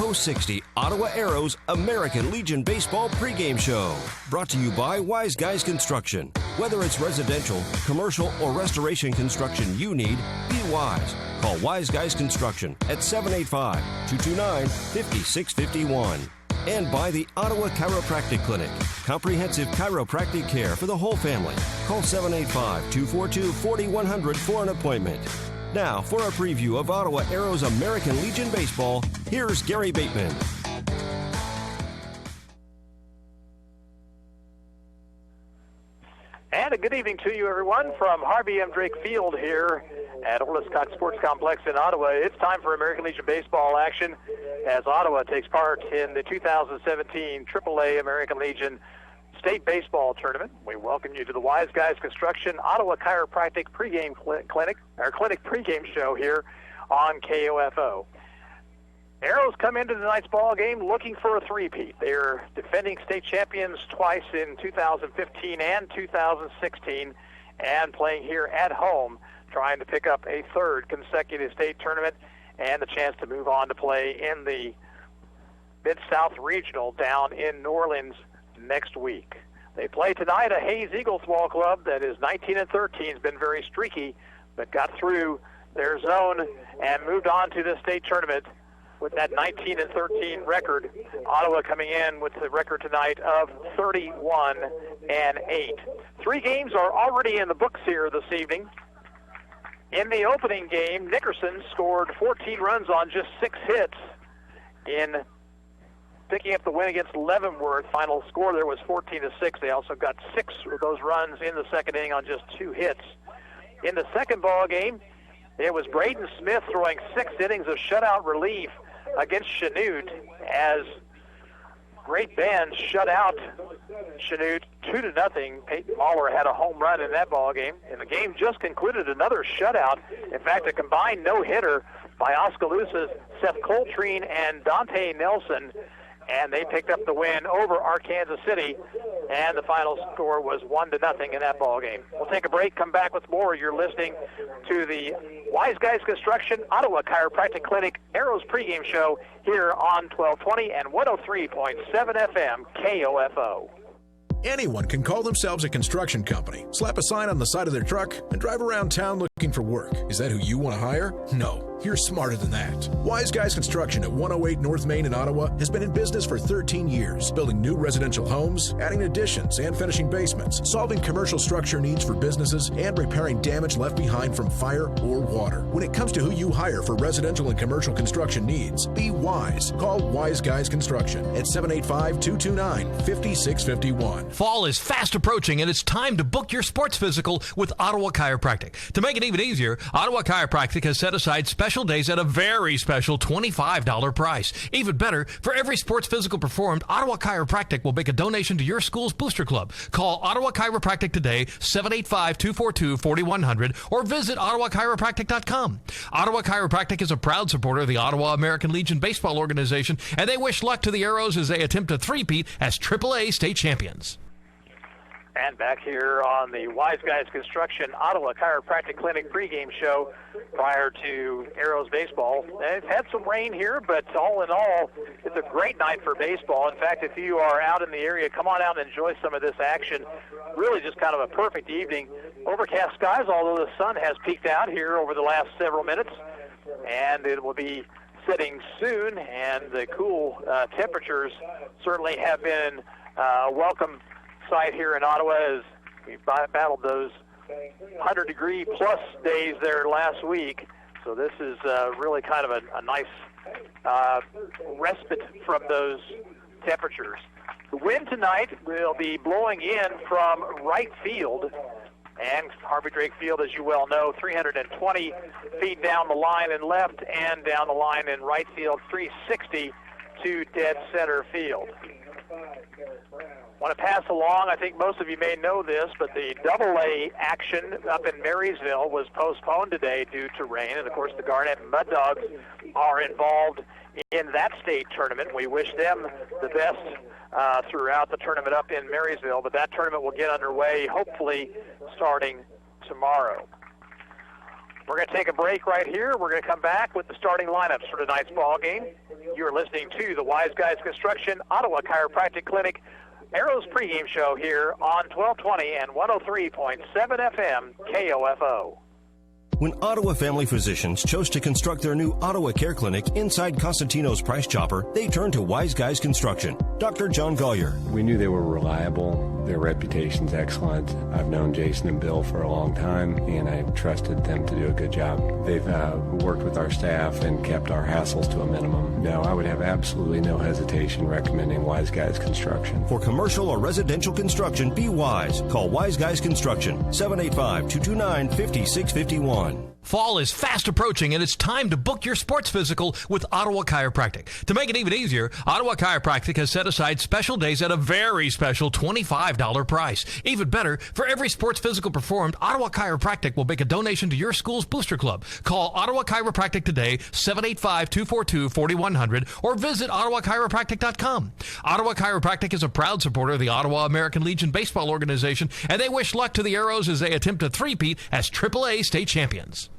Post 60 Ottawa Arrows American Legion Baseball pregame show. Brought to you by Wise Guys Construction. Whether it's residential, commercial, or restoration construction you need, be wise. Call Wise Guys Construction at 785-229-5651. And by the Ottawa Chiropractic Clinic. Comprehensive chiropractic care for the whole family. Call 785-242-4100 for an appointment. Now, for a preview of Ottawa Arrows American Legion Baseball, here's Gary Bateman. And a good evening to you, everyone, from Harvey M. Drake Field here at Old Scott Sports Complex in Ottawa. It's time for American Legion Baseball action as Ottawa takes part in the 2017 AAA American Legion State Baseball Tournament. We welcome you to the Wise Guys Construction Ottawa Chiropractic pregame clinic pregame show here on KOFO. Arrows come into tonight's ball game looking for a three-peat. They're defending state champions twice in 2015 and 2016, and playing here at home, trying to pick up a third consecutive state tournament and the chance to move on to play in the Mid-South Regional down in New Orleans next week. They play tonight a Hayes Eagles ball club that is 19-13, has been very streaky, but got through their zone and moved on to the state tournament with that 19-13 record. Ottawa coming in with the record tonight of 31-8. 3 games are already in the books here this evening. In the opening game, Nickerson scored 14 runs on just 6 hits in picking up the win against Leavenworth. Final score there was 14-6. They also got 6 of those runs in the second inning on just 2 hits. In the second ball game, it was Braden Smith throwing 6 innings of shutout relief against Chanute as Great Bend shut out Chanute 2-0. Peyton Mahler had a home run in that ball game, and the game just concluded another shutout. In fact, a combined no-hitter by Oskaloosa's Seth Coltrane and Dante Nelson, and they picked up the win over Arkansas City, and the final score was 1-0 in that ball game. We'll take a break, come back with more. You're listening to the Wise Guys Construction Ottawa Chiropractic Clinic Arrows pregame show here on 1220 and 103.7 FM KOFO. Anyone can call themselves a construction company, slap a sign on the side of their truck, and drive around town looking for work. Is that who you want to hire? No. You're smarter than that. Wise Guys Construction at 108 North Main in Ottawa has been in business for 13 years, building new residential homes, adding additions and finishing basements, solving commercial structure needs for businesses, and repairing damage left behind from fire or water. When it comes to who you hire for residential and commercial construction needs, be wise. Call Wise Guys Construction at 785-229-5651. Fall is fast approaching, and it's time to book your sports physical with Ottawa Chiropractic. To make it even easier, Ottawa Chiropractic has set aside special days at a very special $25 price. Even better, for every sports physical performed, Ottawa Chiropractic will make a donation to your school's booster club. Call Ottawa Chiropractic today, 785-242-4100, or visit ottawachiropractic.com. Ottawa Chiropractic is a proud supporter of the Ottawa American Legion Baseball Organization, and they wish luck to the Arrows as they attempt a three-peat as AAA state champions. And back here on the Wise Guys Construction Ottawa Chiropractic Clinic pregame show prior to Arrows baseball. They've had some rain here, but all in all, it's a great night for baseball. In fact, if you are out in the area, come on out and enjoy some of this action. Really just kind of a perfect evening. Overcast skies, although the sun has peeked out here over the last several minutes, and it will be setting soon, and the cool temperatures certainly have been welcome sight here in Ottawa as we battled those 100-degree plus days there last week. So this is really kind of a nice respite from those temperatures. The wind tonight will be blowing in from right field, and Harvey Drake Field, as you well know, 320 feet down the line in left and down the line in right field, 360 to dead center field. Want to pass along, I think most of you may know this, but the AA action up in Marysville was postponed today due to rain. And, of course, the Garnett Mud Dogs are involved in that state tournament. We wish them the best throughout the tournament up in Marysville, but that tournament will get underway hopefully starting tomorrow. We're going to take a break right here. We're going to come back with the starting lineups for tonight's ball game. You're listening to the Wise Guys Construction Ottawa Chiropractic Clinic Arrows pregame show here on 1220 and 103.7 FM KOFO. When Ottawa Family Physicians chose to construct their new Ottawa Care Clinic inside Costantino's Price Chopper, they turned to Wise Guys Construction. Dr. John Gollier. We knew they were reliable. Their reputation's excellent. I've known Jason and Bill for a long time, and I trusted them to do a good job. They've worked with our staff and kept our hassles to a minimum. No, I would have absolutely no hesitation recommending Wise Guys Construction. For commercial or residential construction, be wise. Call Wise Guys Construction, 785-229-5651. Fall is fast approaching, and it's time to book your sports physical with Ottawa Chiropractic. To make it even easier, Ottawa Chiropractic has set aside special days at a very special $25 price. Even better, for every sports physical performed, Ottawa Chiropractic will make a donation to your school's booster club. Call Ottawa Chiropractic today, 785-242-4100, or visit ottawachiropractic.com. Ottawa Chiropractic is a proud supporter of the Ottawa American Legion Baseball Organization, and they wish luck to the Arrows as they attempt to three-peat as AAA state champions.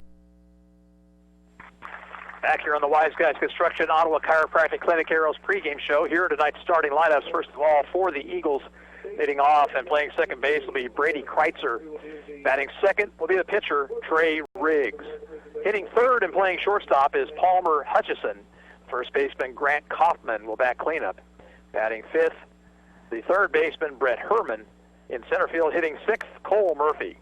Back here on the Wise Guys Construction Ottawa Chiropractic Clinic Arrows pregame show. Here are tonight's starting lineups. First of all, for the Eagles, hitting off and playing second base will be Brady Kreitzer. Batting second will be the pitcher, Trey Riggs. Hitting third and playing shortstop is Palmer Hutchison. First baseman, Grant Kaufman, will bat cleanup. Batting fifth, the third baseman, Brett Herman. In center field, hitting sixth, Cole Murphy.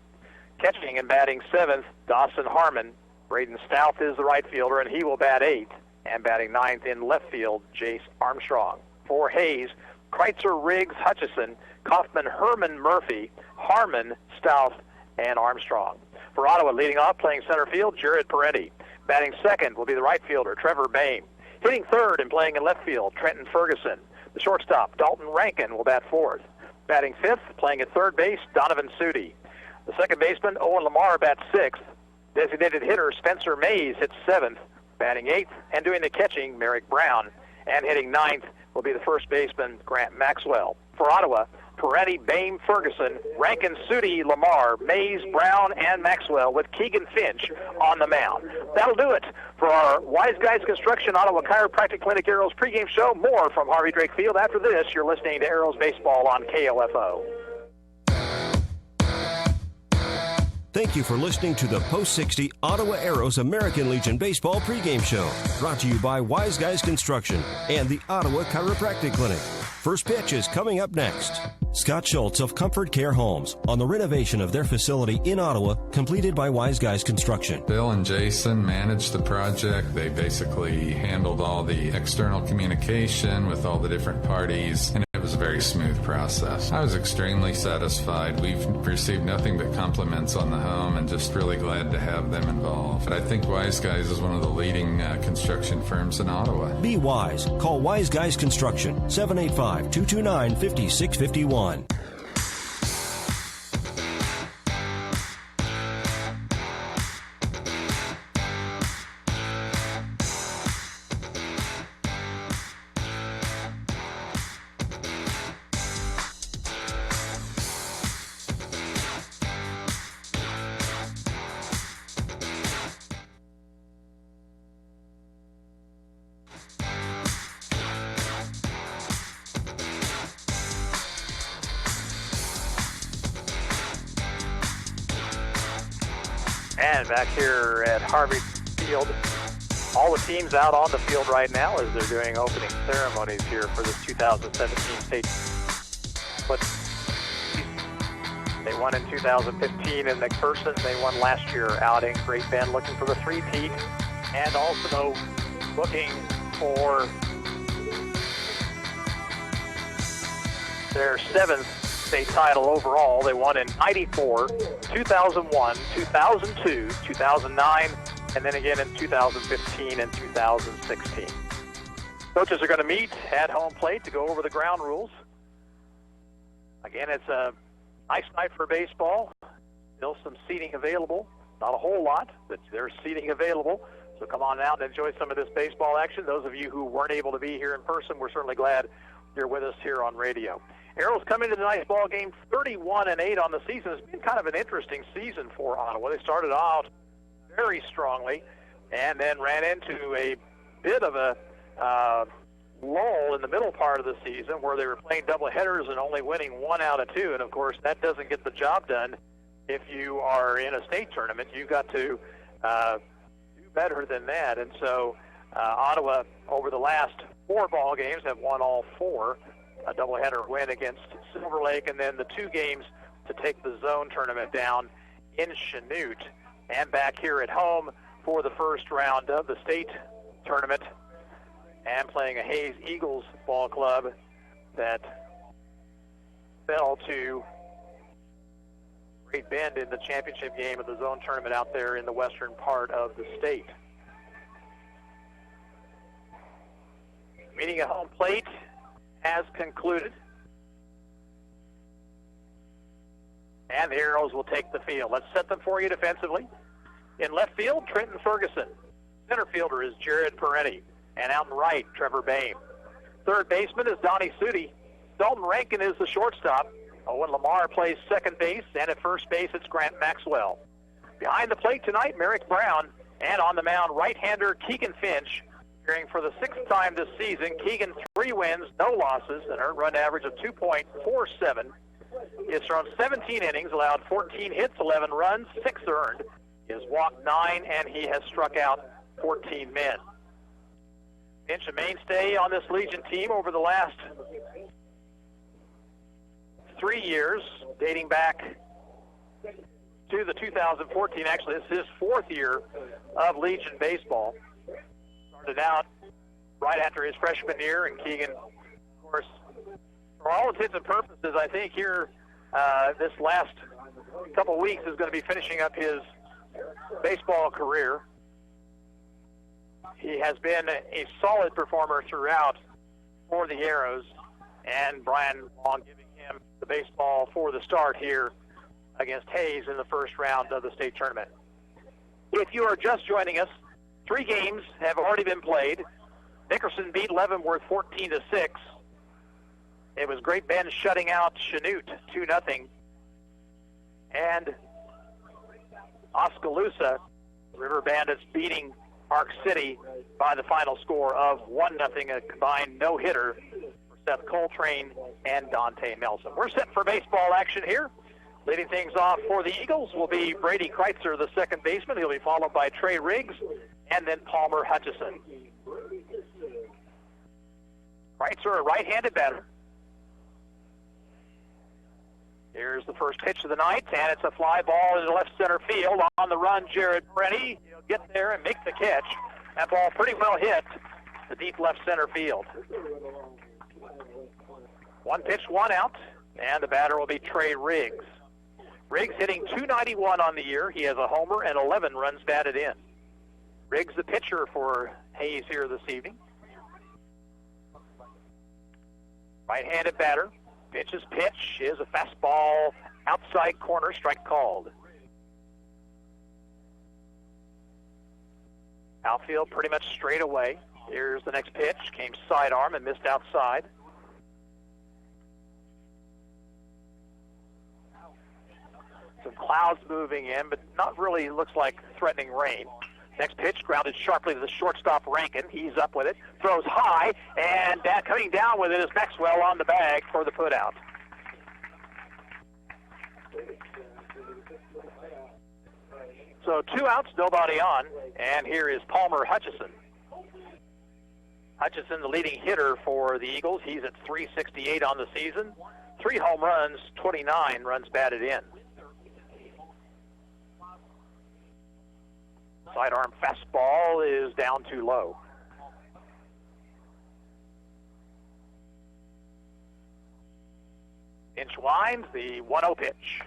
Catching and batting seventh, Dawson Harmon. Braden Stout is the right fielder, and he will bat eighth. And batting ninth in left field, Jace Armstrong. For Hayes, Kreitzer, Riggs, Hutchison, Kaufman, Herman, Murphy, Harmon, Stout, and Armstrong. For Ottawa, leading off, playing center field, Jared Peretti. Batting second will be the right fielder, Trevor Bain. Hitting third and playing in left field, Trenton Ferguson. The shortstop, Dalton Rankin, will bat fourth. Batting fifth, playing at third base, Donovan Sudi. The second baseman, Owen Lamar, bats sixth. Designated hitter Spencer Mays hits seventh, batting eighth, and doing the catching, Merrick Brown. And hitting ninth will be the first baseman, Grant Maxwell. For Ottawa, Peretti, Bain, Ferguson, Rankin, Sudi, Lamar, Mays, Brown, and Maxwell with Keegan Finch on the mound. That'll do it for our Wise Guys Construction Ottawa Chiropractic Clinic Arrows pregame show. More from Harvey Drake Field. After this, you're listening to Arrows Baseball on KOFO. Thank you for listening to the Post 60 Ottawa Arrows American Legion Baseball pregame show. Brought to you by Wise Guys Construction and the Ottawa Chiropractic Clinic. First pitch is coming up next. Scott Schultz of Comfort Care Homes on the renovation of their facility in Ottawa, completed by Wise Guys Construction. Bill and Jason managed the project. They basically handled all the external communication with all the different parties, and it was a very smooth process. I was extremely satisfied. We've received nothing but compliments on the home and just really glad to have them involved. But I think Wise Guys is one of the leading construction firms in Ottawa. Be wise. Call Wise Guys Construction, 785-229-5651. And back here at Harvey Field, all the teams out on the field right now as they're doing opening ceremonies here for this 2017 state. But they won in 2015 in McPherson. They won last year out in Great Bend, looking for the three-peat, and also looking for their seventh state title overall. They won in 94, 2001, 2002, 2009, and then again in 2015 and 2016. Coaches are going to meet at home plate to go over the ground rules. Again, it's a nice night for baseball. Still some seating available. Not a whole lot, but there's seating available. So come on out and enjoy some of this baseball action. Those of you who weren't able to be here in person, we're certainly glad you're with us here on radio. Arrows come into tonight's ball game 31-8 on the season. It's been kind of an interesting season for Ottawa. They started out very strongly, and then ran into a bit of a lull in the middle part of the season where they were playing doubleheaders and only winning 1 out of 2. And, of course, that doesn't get the job done. If you are in a state tournament, you've got to do better than that. And so Ottawa, over the last 4 ball games, have won all 4. A doubleheader win against Silver Lake, and then the 2 games to take the zone tournament down in Chanute. And back here at home for the first round of the state tournament, and playing a Hayes Eagles ball club that fell to Great Bend in the championship game of the zone tournament out there in the western part of the state. Meeting at home plate has concluded, and the Arrows will take the field. Let's set them for you defensively. In left field, Trenton Ferguson. Center fielder is Jared Peretti. And out in right, Trevor Bain. Third baseman is Donnie Sudi. Dalton Rankin is the shortstop. Owen Lamar plays second base, and at first base, it's Grant Maxwell. Behind the plate tonight, Merrick Brown, and on the mound, right-hander Keegan Finch. Appearing for the 6th time this season, Keegan 3 wins, no losses, an earned run average of 2.47. He has thrown 17 innings, allowed 14 hits, 11 runs, 6 earned. He has walked 9, and he has struck out 14 men. Finch, a mainstay on this Legion team over the last 3 years, dating back to the 2014. Actually, this is his 4th year of Legion baseball. Started out right after his freshman year, and Keegan, of course, for all intents and purposes, I think here this last couple weeks is going to be finishing up his baseball career. He has been a solid performer throughout for the Arrows, and Brian Long giving him the baseball for the start here against Hayes in the first round of the state tournament. If you are just joining us, 3 games have already been played. Nickerson beat Leavenworth 14-6. It was Great Bend shutting out Chanute 2-0. And Oskaloosa, River Bandits beating Park City by the final score of 1-0, a combined no-hitter for Seth Coltrane and Dante Nelson. We're set for baseball action here. Leading things off for the Eagles will be Brady Kreitzer, the second baseman. He'll be followed by Trey Riggs and then Palmer Hutchison. Kreitzer, a right-handed batter. Here's the first pitch of the night, and it's a fly ball into left center field. On the run, Jared Peretti. He'll get there and make the catch. That ball pretty well hit the deep left center field. 1 pitch, 1 out, and the batter will be Trey Riggs. Riggs hitting .291 on the year. He has a homer and 11 runs batted in. Riggs, the pitcher for Hayes here this evening. Right-handed batter. Pitch's pitch is a fastball, outside corner, strike called. Outfield pretty much straight away. Here's the next pitch. Came sidearm and missed outside. Some clouds moving in, but not really looks like threatening rain. Next pitch grounded sharply to the shortstop Rankin. He's up with it, throws high, and coming down with it is Maxwell on the bag for the putout. So 2 outs, nobody on, and here is Palmer Hutchison. Hutchison, the leading hitter for the Eagles. He's at .368 on the season. 3 home runs, 29 runs batted in. Sidearm fastball is down too low. Inch winds, the 1-0 pitch.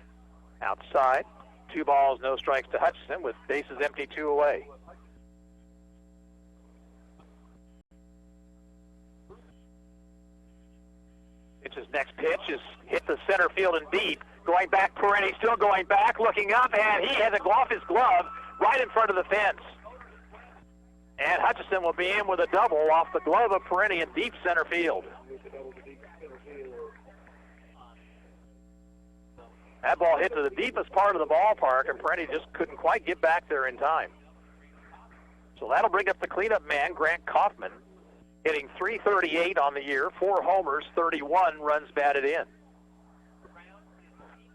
Outside, 2 balls, no strikes to Hutchison with bases empty, 2 away. Pitch's next pitch is hit the center field and deep. Going back, Peretti still going back, looking up, and he had to go off his glove right in front of the fence. And Hutchison will be in with a double off the glove of Peretti in deep center field. That ball hit to the deepest part of the ballpark, and Peretti just couldn't quite get back there in time. So that'll bring up the cleanup man, Grant Kaufman, hitting .338 on the year, 4 homers, 31 runs batted in.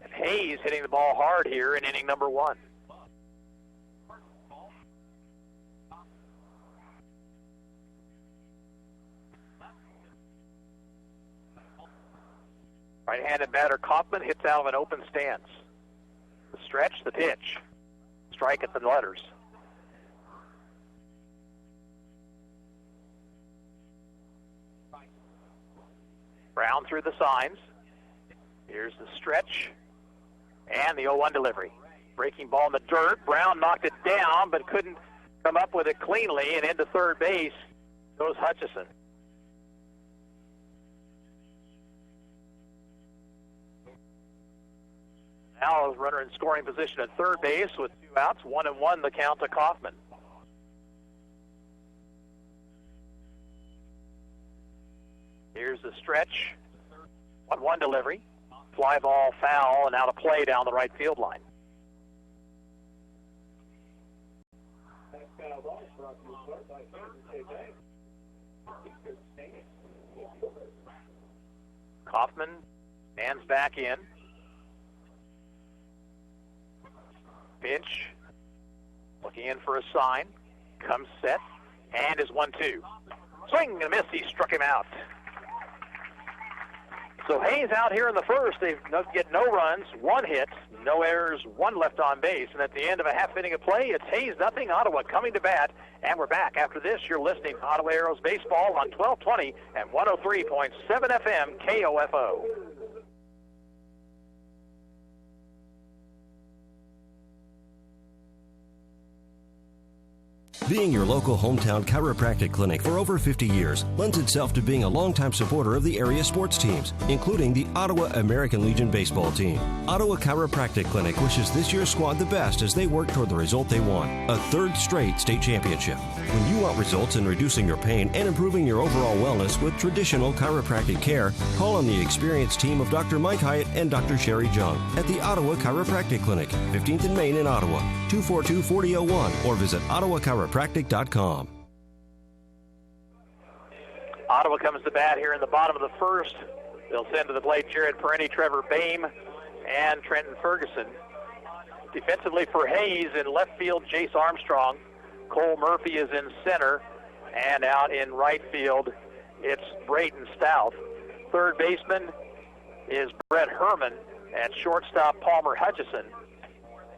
And Hayes hitting the ball hard here in inning number 1. Right-handed batter Kaufman hits out of an open stance. The stretch, the pitch. Strike at the letters. Brown through the signs. Here's the stretch. And the 0-1 delivery. Breaking ball in the dirt. Brown knocked it down, but couldn't come up with it cleanly. And into third base goes Hutchison. Now a runner in scoring position at third base with 2 outs, 1-1 the count to Kaufman. Here's the stretch. 1-1 delivery. Fly ball foul and out of play down the right field line. Kaufman stands back in. Pitch. Looking in for a sign. Comes set. And is 1-2. Swing and a miss. He struck him out. So Hayes out here in the first. They get no runs, 1 hit, no errors, 1 left on base. And at the end of a half inning of play, it's Hayes nothing, Ottawa coming to bat. And we're back after this. You're listening to Ottawa Aeros Baseball on 1220 and 103.7 FM KOFO. Being your local hometown chiropractic clinic for over 50 years lends itself to being a longtime supporter of the area sports teams, including the Ottawa American Legion baseball team. Ottawa Chiropractic Clinic wishes this year's squad the best as they work toward the result they want, a 3rd straight state championship. When you want results in reducing your pain and improving your overall wellness with traditional chiropractic care, call on the experienced team of Dr. Mike Hyatt and Dr. Sherry Jung at the Ottawa Chiropractic Clinic, 15th and Main in Ottawa, 242-4001, or visit ottawachiropractic.com. Ottawa comes to bat here in the bottom of the first. They'll send to the plate Jared Perenni, Trevor Boehm, and Trenton Ferguson. Defensively for Hayes in left field, Jace Armstrong. Cole Murphy is in center, and out in right field, it's Braden Stout. Third baseman is Brett Herman, and shortstop Palmer Hutchison.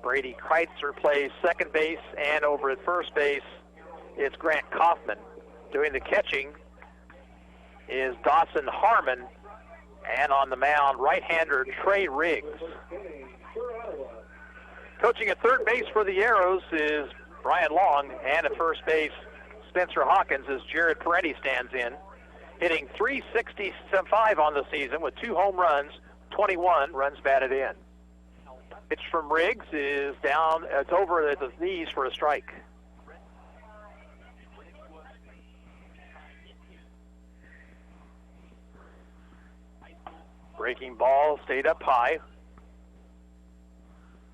Brady Kreitzer plays second base, and over at first base, it's Grant Kaufman. Doing the catching is Dawson Harmon, and on the mound, right-hander Trey Riggs. Coaching at third base for the Arrows is Brian Long, and at first base, Spencer Hawkins as Jared Perenni stands in. Hitting .365 on the season with 2 home runs, 21 runs batted in. Pitch from Riggs is down, it's over at the knees for a strike. Breaking ball stayed up high.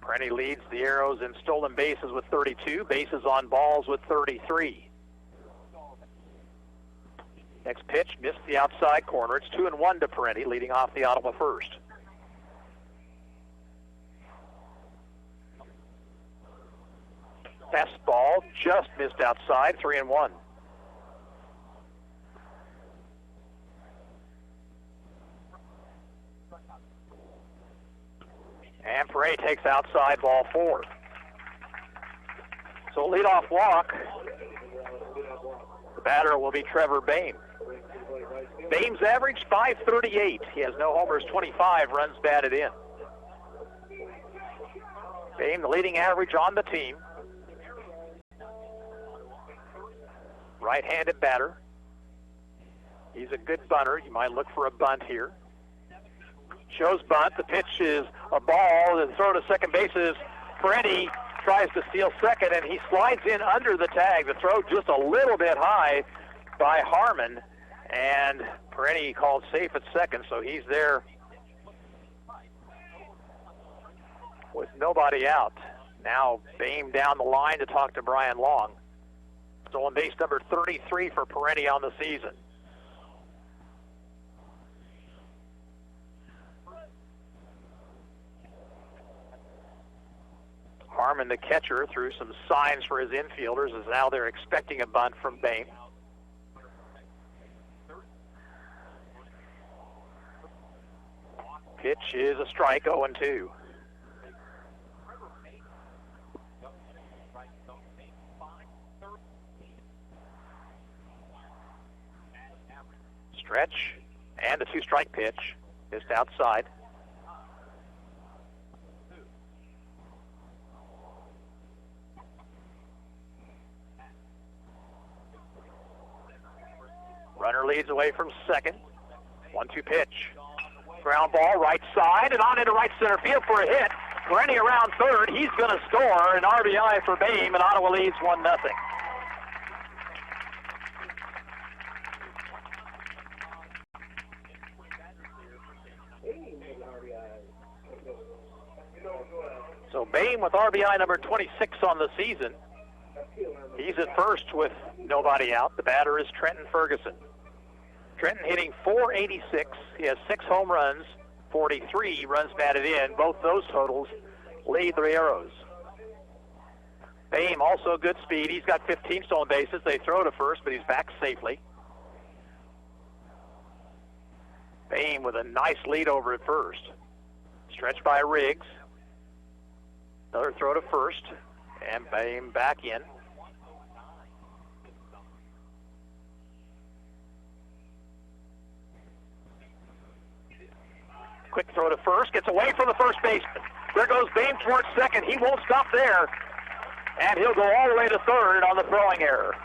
Perenni leads the Arrows in stolen bases with 32, bases on balls with 33. Next pitch missed the outside corner. It's 2-1 to Perenni, leading off the Ottawa first. Fastball just missed outside, 3-1. And Perenni takes outside, ball 4. So leadoff walk. The batter will be Trevor Boehm. Boehm's average, .538. He has no homers, 25 runs batted in. Boehm, the leading average on the team. Right-handed batter. He's a good bunter. You might look for a bunt here. Shows bunt. The pitch is a ball. The throw to second base is Perenni tries to steal second, and he slides in under the tag. The throw just a little bit high by Harmon, and Perenni called safe at second, so he's there with nobody out. Now Boehm down the line to talk to Brian Long. Stolen base number 33 for Perenni on the season. Harmon, the catcher, threw some signs for his infielders as now they're expecting a bunt from Bame. Pitch is a strike, 0-2. Stretch, and a 2-strike pitch, just outside. Runner leads away from second. 1-2 pitch. Ground ball, right side, and on into right center field for a hit. Perenni around third. He's going to score an RBI for Bame, and Ottawa leads 1-0. So Bame with RBI number 26 on the season. He's at first with nobody out. The batter is Trenton Ferguson. Trenton hitting .486. He has 6 home runs, 43 runs batted in. Both those totals lead the Arrows. Bame also good speed. He's got 15 stolen bases. They throw to first, but he's back safely. Bame with a nice lead over at first. Stretched by Riggs. Another throw to first, and Bame back in. Quick throw to first, gets away from the first baseman. There goes Bame towards second. He won't stop there, and he'll go all the way to third on the throwing error.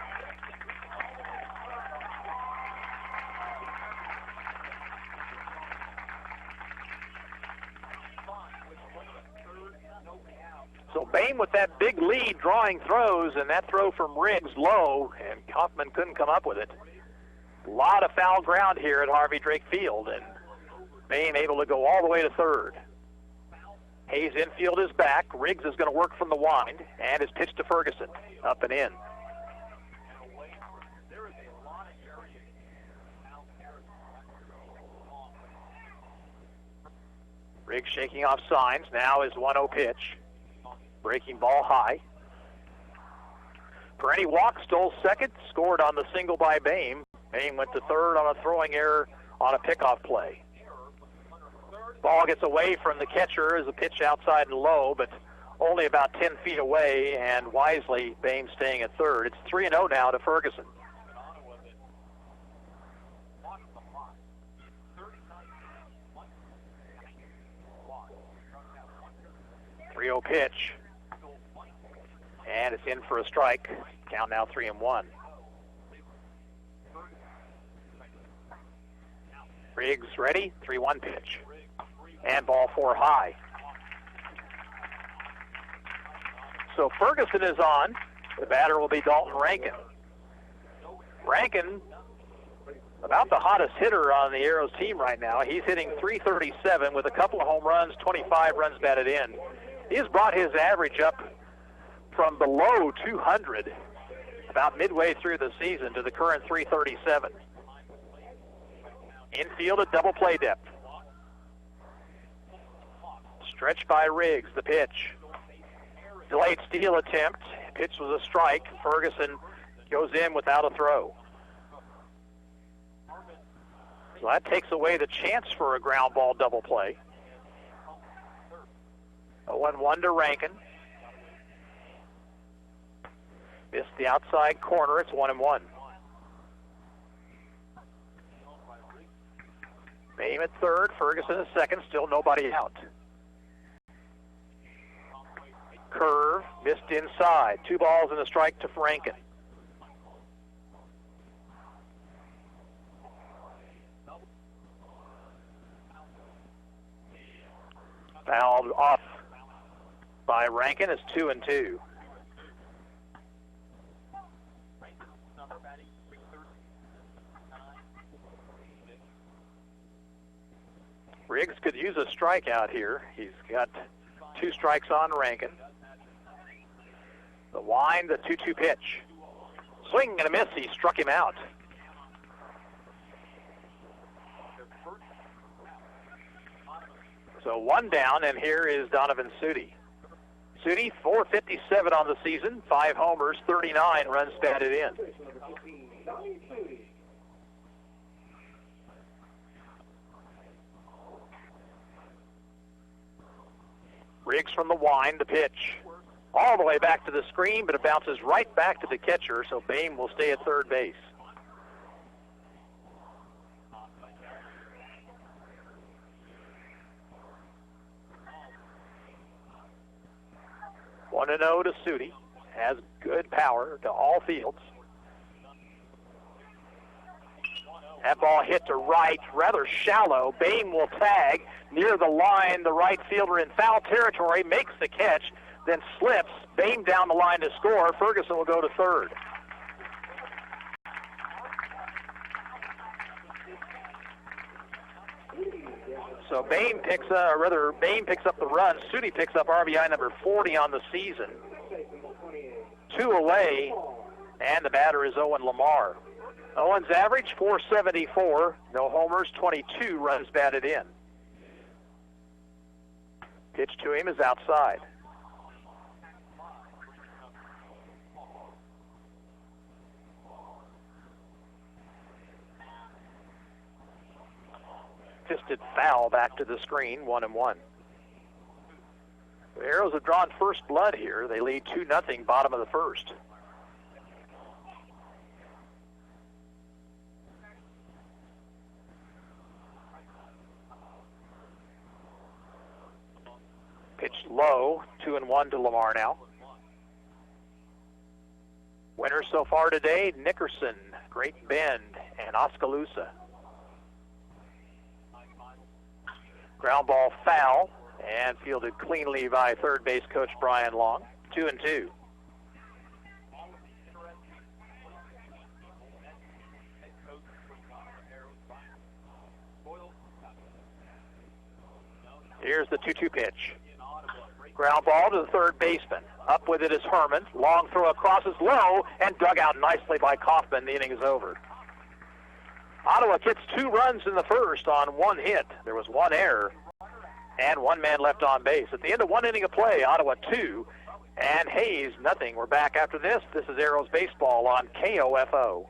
So Bame with that big lead drawing throws, and that throw from Riggs low, and Kaufman couldn't come up with it. A lot of foul ground here at Harvey Drake Field, and Bame able to go all the way to third. Hayes' infield is back. Riggs is going to work from the wind, and is pitched to Ferguson, up and in. Riggs shaking off signs. Now is 1-0 pitch. Breaking ball high. Perenni walked, stole second, scored on the single by Bame. Bame went to third on a throwing error on a pickoff play. Ball gets away from the catcher as a pitch outside and low, but only about 10 feet away, and wisely, Bame staying at third. It's 3-0 now to Ferguson. .30 pitch. And it's in for a strike. Count now 3-1. Riggs ready. 3-1 pitch. And ball 4 high. So Ferguson is on. The batter will be Dalton Rankin. Rankin, about the hottest hitter on the Arrows team right now. He's hitting .337 with a couple of home runs, 25 runs batted in. He has brought his average up from below 200 about midway through the season to the current .337. Infield at double play depth. Stretched by Riggs, the pitch. Delayed steal attempt. Pitch was a strike. Ferguson goes in without a throw. So that takes away the chance for a ground ball double play. 0-1 to Rankin. Missed the outside corner. It's 1-1. Bame at third. Ferguson at second. Still nobody out. Curve. Missed inside. 2 balls and a strike to Rankin. Fouled off by Rankin. It's 2-2. Riggs could use a strikeout here. He's got 2 strikes on Rankin. The wind, the 2-2 pitch. Swing and a miss. He struck him out. So one down, and here is Donovan Sudi. Sudi, .457 on the season, 5 homers, 39 runs batted in. Riggs from the wind, the pitch. All the way back to the screen, but it bounces right back to the catcher, so Boehm will stay at third base. One and 0 to Sudi. Has good power to all fields. That ball hit to right, rather shallow. Boehm will tag near the line. The right fielder in foul territory makes the catch, then slips. Boehm down the line to score. Ferguson will go to third. So Boehm picks up the run. Sudi picks up RBI number 40 on the season. 2 away, and the batter is Owen Lamar. Owen's average, .474, no homers, 22 runs batted in. Pitch to him is outside. Fisted foul back to the screen, 1-1. The Arrows have drawn first blood here. They lead 2-0, bottom of the first. Pitched low, 2-1 to Lamar now. Winners so far today, Nickerson, Great Bend, and Oskaloosa. Ground ball foul, and fielded cleanly by third base coach Brian Long. 2-2. Here's the 2-2 pitch. Ground ball to the third baseman. Up with it is Herman. Long throw across is low and dug out nicely by Kaufman. The inning is over. Ottawa gets 2 runs in the first on 1 hit. There was 1 error and 1 man left on base. At the end of 1 inning of play, Ottawa 2 and Hayes nothing. We're back after this. This is Arrows Baseball on KOFO.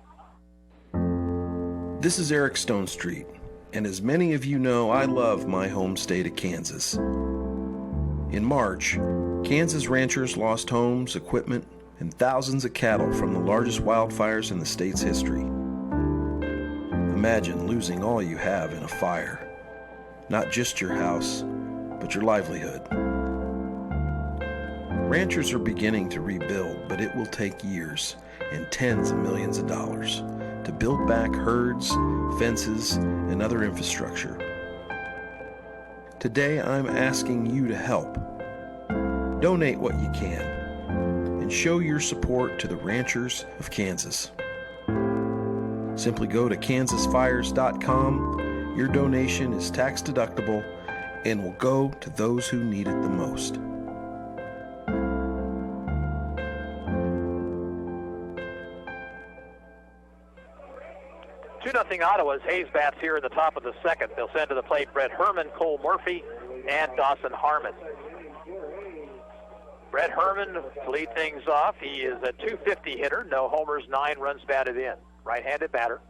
This is Eric Stonestreet, and as many of you know, I love my home state of Kansas. In March, Kansas ranchers lost homes, equipment, and thousands of cattle from the largest wildfires in the state's history. Imagine losing all you have in a fire. Not just your house, but your livelihood. Ranchers are beginning to rebuild, but it will take years and tens of millions of dollars to build back herds, fences, and other infrastructure. Today, I'm asking you to help. Donate what you can and show your support to the ranchers of Kansas. Simply go to kansasfires.com. Your donation is tax deductible and will go to those who need it the most. 2-0 Ottawa as Hayes bats here in the top of the second. They'll send to the plate Brett Herman, Cole Murphy, and Dawson Harmon. Brett Herman to lead things off. He is a .250 hitter, no homers, 9 runs batted in. Right-handed batter.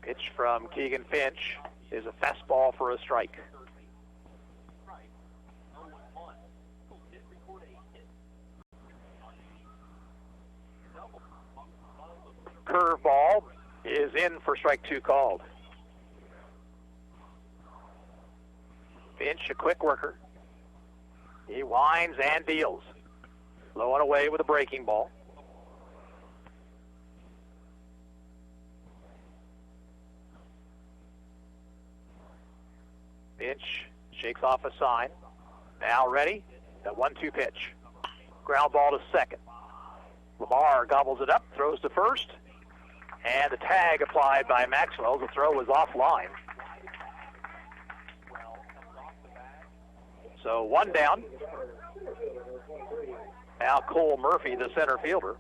Pitch from Keegan Finch is a fastball for a strike. Curveball is in for strike 2 called. Finch, a quick worker. He winds and deals. Low and away with a breaking ball. Finch shakes off a sign. Now ready. The 1-2 pitch. Ground ball to second. Lamar gobbles it up, throws to first. And the tag applied by Maxwell. The throw was offline. So 1 down. Now Cole Murphy, the center fielder.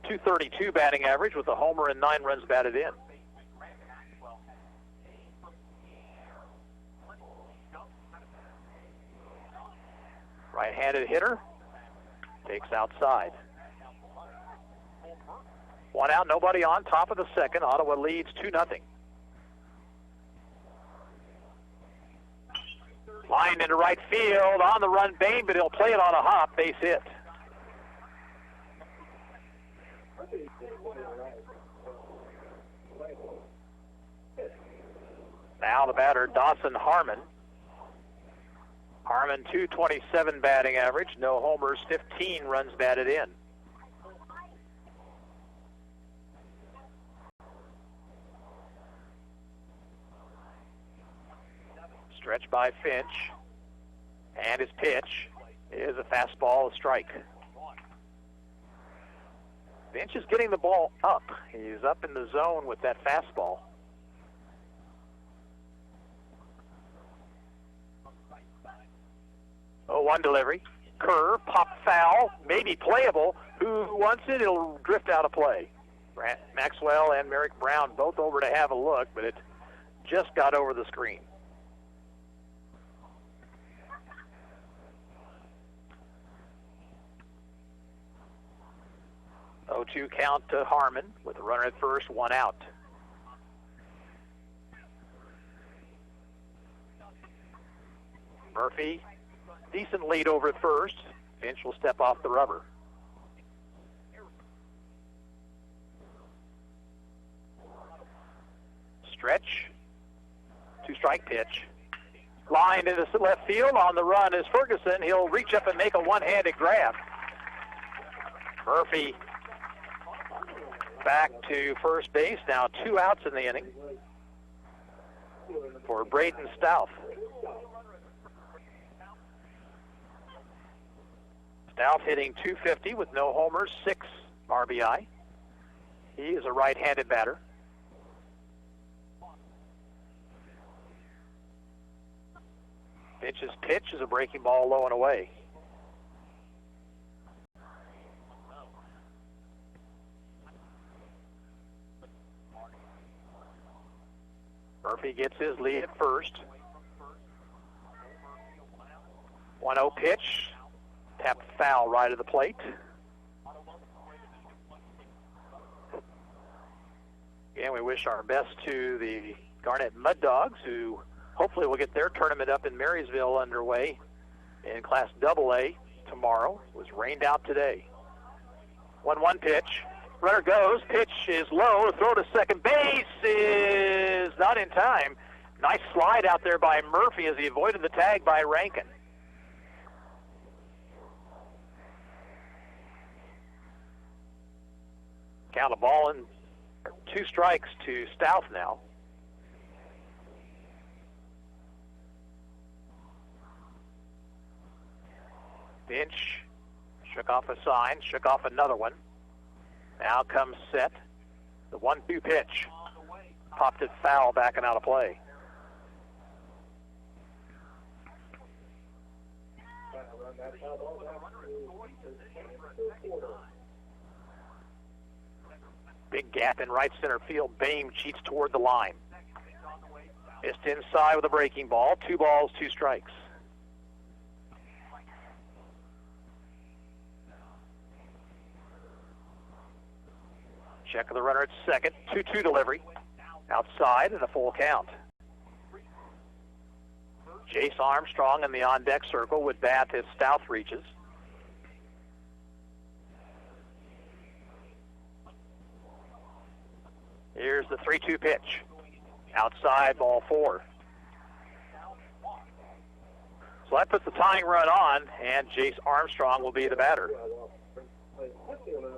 .232 batting average with a homer and 9 runs batted in. Right-handed hitter. Takes outside. 1 out, nobody on. Top of the second. Ottawa leads 2-0. Line into right field. On the run, Bain, but he'll play it on a hop. Base hit. Now the batter, Dawson Harmon. Harmon, .227 batting average. No homers, 15 runs batted in. Stretch by Finch. And his pitch is a fastball, a strike. Finch is getting the ball up. He's up in the zone with that fastball. Oh, 1 delivery. Curve, pop foul, maybe playable. Who wants it? It'll drift out of play. Maxwell and Merrick Brown both over to have a look, but it just got over the screen. 0-2 count to Harmon with a runner at first, 1 out. Murphy, decent lead over at first. Finch will step off the rubber. Stretch, 2-strike pitch. Line into left field. On the run is Ferguson. He'll reach up and make a one-handed grab. Murphy back to first base. Now 2 outs in the inning for Braden Stouff. Stouff hitting .250 with no homers, 6 RBI. He is a right-handed batter. Finch's pitch is a breaking ball low and away. Murphy gets his lead at first. 1-0 pitch. Tapped foul right of the plate. Again, we wish our best to the Garnett Mud Dogs, who hopefully will get their tournament up in Marysville underway in Class AA tomorrow. It was rained out today. 1-1 pitch. Runner goes. Pitch is low. Throw to second base is not in time. Nice slide out there by Murphy as he avoided the tag by Rankin. Count a ball and 2 strikes to Stouff now. Finch shook off a sign, shook off another one. Now comes set. The 1-2 pitch. Popped it foul, backing out of play. Big gap in right center field. Bain cheats toward the line. Missed inside with a breaking ball. 2 balls, 2 strikes. Check of the runner at second. 2-2 delivery. Outside and a full count. Jace Armstrong in the on-deck circle would bat if Stouff reaches. Here's the 3-2 pitch. Outside, ball 4. So that puts the tying run on, and Jace Armstrong will be the batter.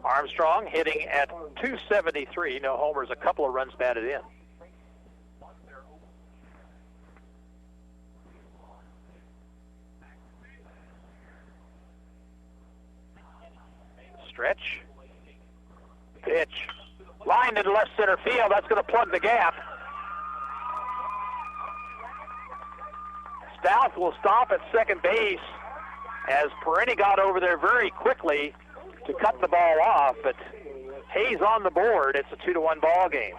Armstrong hitting at .273. No homers, a couple of runs batted in. Stretch. Pitch. Line into left center field. That's going to plug the gap. Stouff will stop at second base as Perini got over there very quickly to cut the ball off, but Hayes on the board. It's a 2-1 ball game.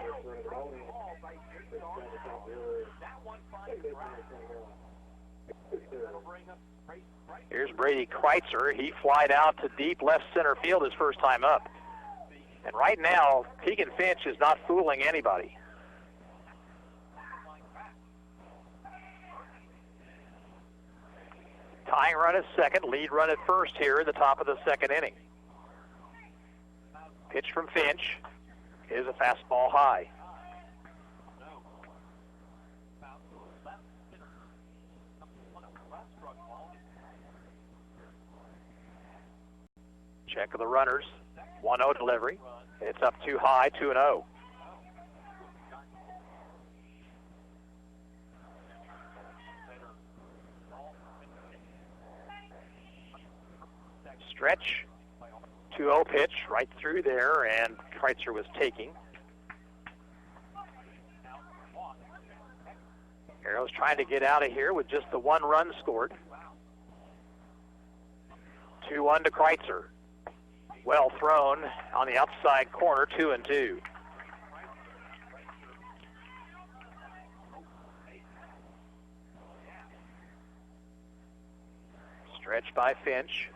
Here's Brady Kreitzer. He flied out to deep left center field his first time up. And right now, Keegan Finch is not fooling anybody. Tying run at second, lead run at first here at the top of the second inning. Pitch from Finch is a fastball high. Check of the runners. 1-0 delivery. It's up too high, 2-0. Stretch. 2-0 pitch right through there, and Kreitzer was taking. Arrows trying to get out of here with just the one run scored. 2-1 to Kreitzer. Well thrown on the outside corner, 2-2. Stretch by Finch.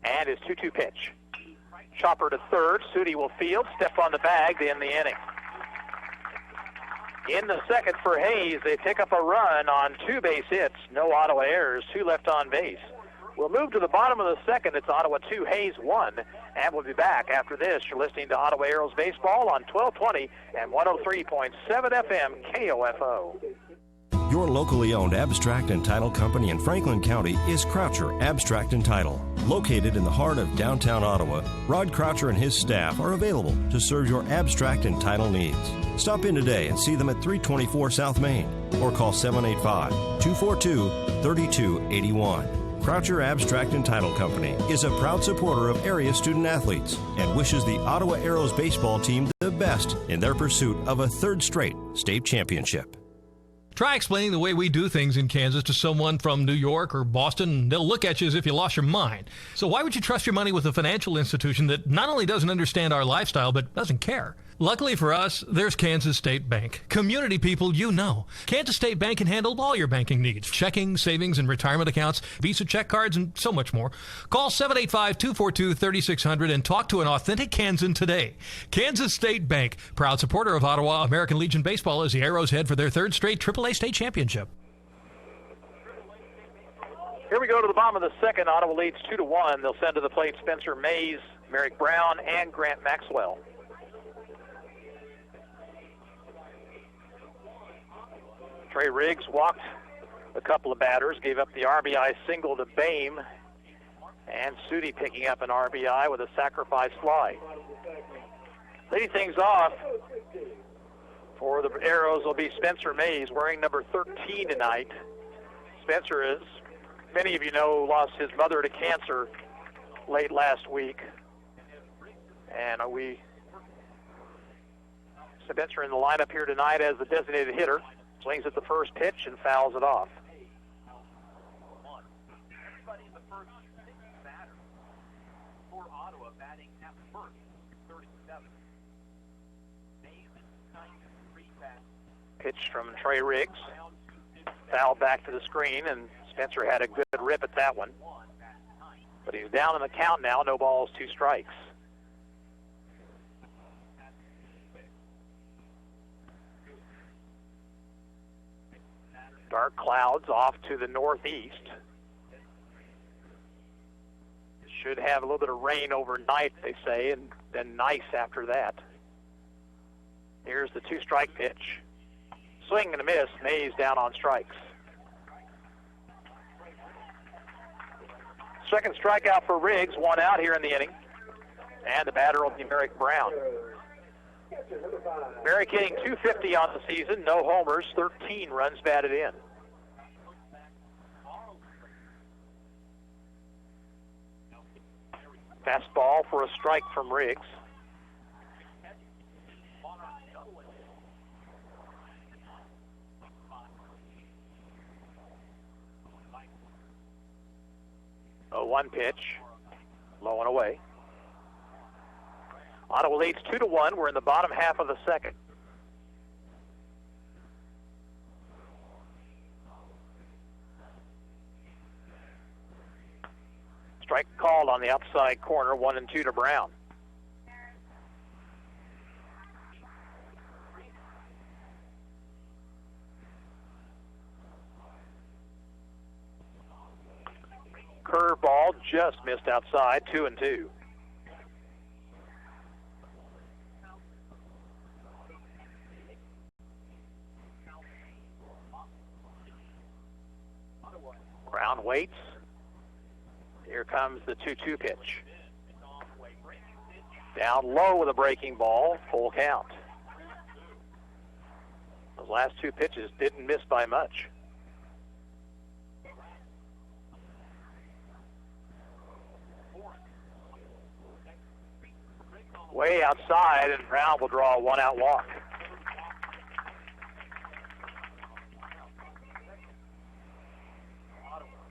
And his 2-2 pitch. Chopper to third. Sudi will field. Step on the bag to end the inning. In the second for Hayes, they pick up a run on 2 base hits. No Ottawa errors. 2 left on base. We'll move to the bottom of the second. It's Ottawa 2, Hayes 1. And we'll be back after this. You're listening to Ottawa Arrows Baseball on 1220 and 103.7 FM KOFO. Your locally owned abstract and title company in Franklin County is Croucher Abstract and Title. Located in the heart of downtown Ottawa, Rod Croucher and his staff are available to serve your abstract and title needs. Stop in today and see them at 324 South Main or call 785-242-3281. Croucher Abstract and Title Company is a proud supporter of area student athletes and wishes the Ottawa Arrows baseball team the best in their pursuit of a third straight state championship. Try explaining the way we do things in Kansas to someone from New York or Boston, and they'll look at you as if you lost your mind. So why would you trust your money with a financial institution that not only doesn't understand our lifestyle, but doesn't care? Luckily for us, there's Kansas State Bank. Community people you know. Kansas State Bank can handle all your banking needs. Checking, savings, and retirement accounts, Visa check cards, and so much more. Call 785-242-3600 and talk to an authentic Kansan today. Kansas State Bank, proud supporter of Ottawa American Legion Baseball, as the Arrows head for their third straight AAA state championship. Here we go to the bottom of the second. Ottawa leads 2-1. They'll send to the plate Spencer Mays, Merrick Brown, and Grant Maxwell. Trey Riggs walked a couple of batters, gave up the RBI single to Bame, and Sudi picking up an RBI with a sacrifice fly. Leading things off for the Arrows will be Spencer Mays, wearing number 13 tonight. Spencer, as many of you know, lost his mother to cancer late last week. And Spencer in the lineup here tonight as the designated hitter. Swings at the first pitch and fouls it off. Pitch from Trey Riggs. Foul back to the screen, and Spencer had a good rip at that one. But he's down in the count now. No balls, 2 strikes. Dark clouds off to the northeast. Should have a little bit of rain overnight, they say, and then nice after that. Here's the 2-strike pitch. Swing and a miss. Mays down on strikes. Second strikeout for Riggs. 1 out here in the inning. And the batter will be Merrick Brown. Merrick hitting .250 on the season. No homers. 13 runs batted in. Fastball for a strike from Riggs. 0-1 pitch, low and away. Ottawa leads 2-1. We're in the bottom half of the second. Strike called on the outside corner, 1-2 to Brown. Curveball just missed outside, 2-2. Brown waits. Here comes the 2-2 pitch. Down low with a breaking ball, full count. Those last two pitches didn't miss by much. Way outside, and Brown will draw a one-out walk.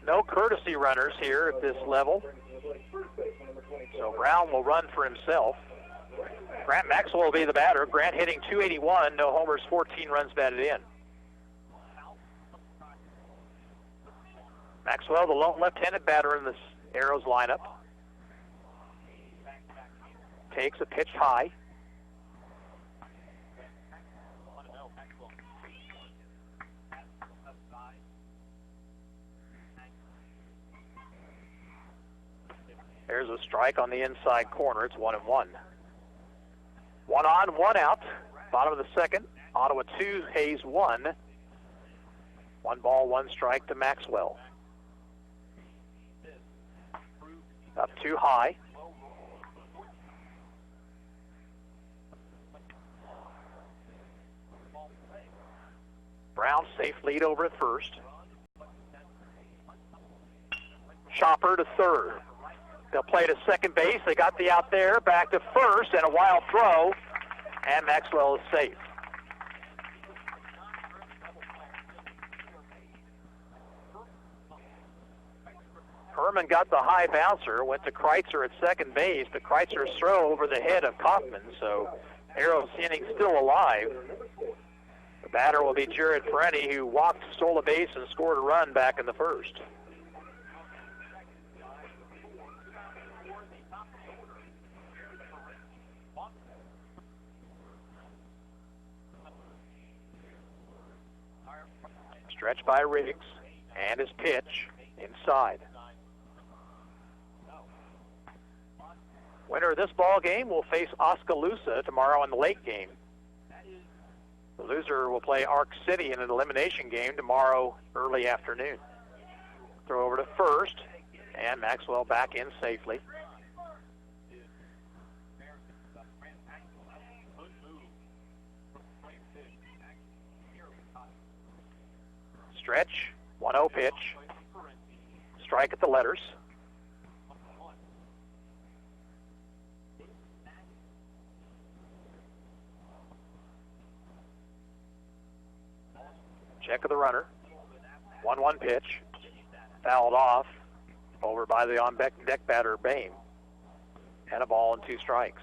No courtesy runners here at this level. So Brown will run for himself. Grant Maxwell will be the batter. Grant hitting .281, no homers, 14 runs batted in. Maxwell, the lone left-handed batter in this Arrows lineup. Takes a pitch high. There's a strike on the inside corner. It's 1-1. 1 on, 1 out. Bottom of the second. Ottawa 2, Hayes 1. 1 ball, 1 strike to Maxwell. Up too high. Brown safe lead over at first. Chopper to third. They'll play to second base. They got the out there. Back to first and a wild throw. And Maxwell is safe. Herman got the high bouncer. Went to Kreitzer at second base. But Kreitzer's throw over the head of Kaufman. So Arrows inning still alive. The batter will be Jared Perenni, who walked, stole a base, and scored a run back in the first. Stretch by Riggs, and his pitch inside. Winner of this ball game will face Oskaloosa tomorrow in the late game. The loser will play Arc City in an elimination game tomorrow early afternoon. Throw over to first, and Maxwell back in safely. Stretch, 1-0 pitch. Strike at the letters. Check of the runner. 1-1 pitch. Fouled off over by the on-deck batter, Boehm. And a ball and 2 strikes.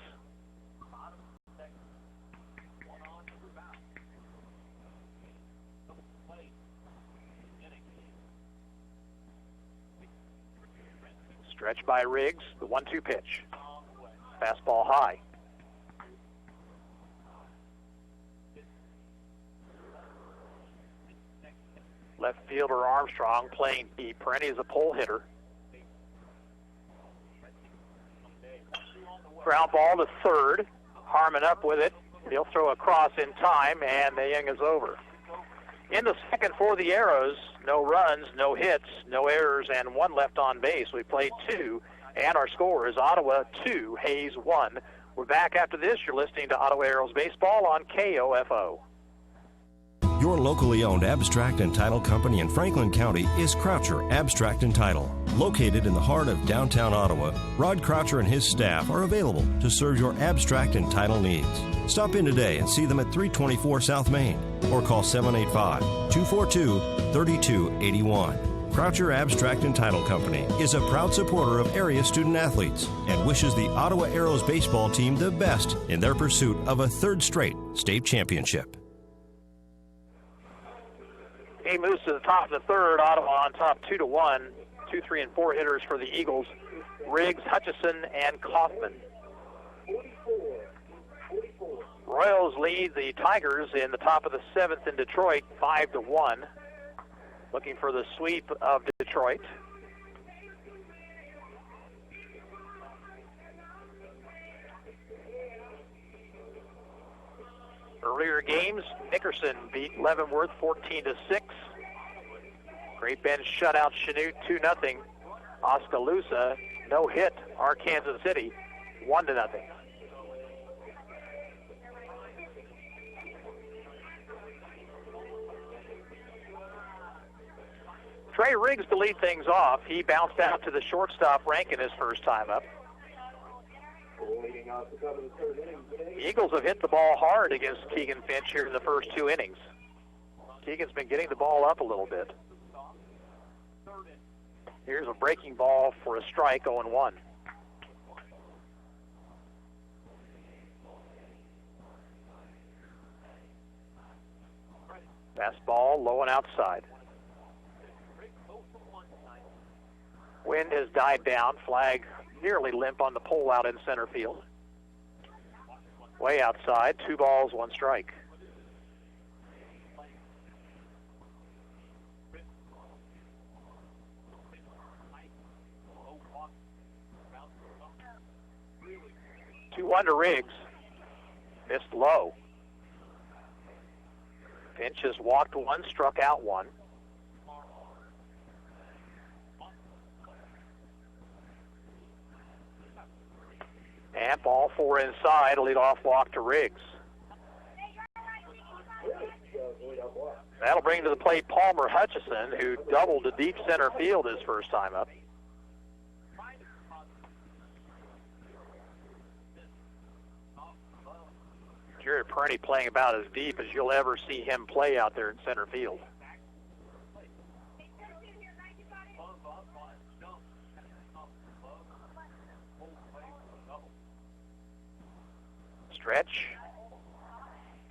Stretch by Riggs, the 1-2 pitch. Fastball high. Left fielder Armstrong playing deep. Perenni is a pole hitter. Ground ball to third. Harmon up with it. He'll throw across in time, and the inning is over. In the second for the Arrows, no runs, no hits, no errors, and 1 left on base. We played 2, and our score is Ottawa 2, Hayes 1. We're back after this. You're listening to Ottawa Arrows Baseball on KOFO. Your locally owned abstract and title company in Franklin County is Croucher Abstract and Title. Located in the heart of downtown Ottawa, Rod Croucher and his staff are available to serve your abstract and title needs. Stop in today and see them at 324 South Main or call 785-242-3281. Croucher Abstract and Title Company is a proud supporter of area student athletes and wishes the Ottawa Arrows baseball team the best in their pursuit of a third straight state championship. Game moves to the top of the third. Ottawa on top 2-1. 2, 3, and 4 hitters for the Eagles. Riggs, Hutchison, and Kaufman. Royals lead the Tigers in the top of the seventh in Detroit, 5-1. Looking for the sweep of Detroit. Earlier games, Nickerson beat Leavenworth 14-6. Great Bend shut out Chanute 2-0. Oskaloosa no hit Arkansas City 1-0. Trey Riggs to lead things off. He bounced out to the shortstop Rankin his first time up. The Eagles have hit the ball hard against Keegan Finch here in the first 2 innings. Keegan's been getting the ball up a little bit. Here's a breaking ball for a strike, 0-1. Fastball low and outside. Wind has died down. Flag nearly limp on the pole out in center field. Way outside, 2 balls, 1 strike. Two to Riggs. Missed low. Finch has walked 1, struck out 1. And ball 4 inside, a leadoff walk to Riggs. That'll bring to the plate Palmer Hutchison, who doubled to deep center field his first time up. Jared Perney playing about as deep as you'll ever see him play out there in center field. Stretch,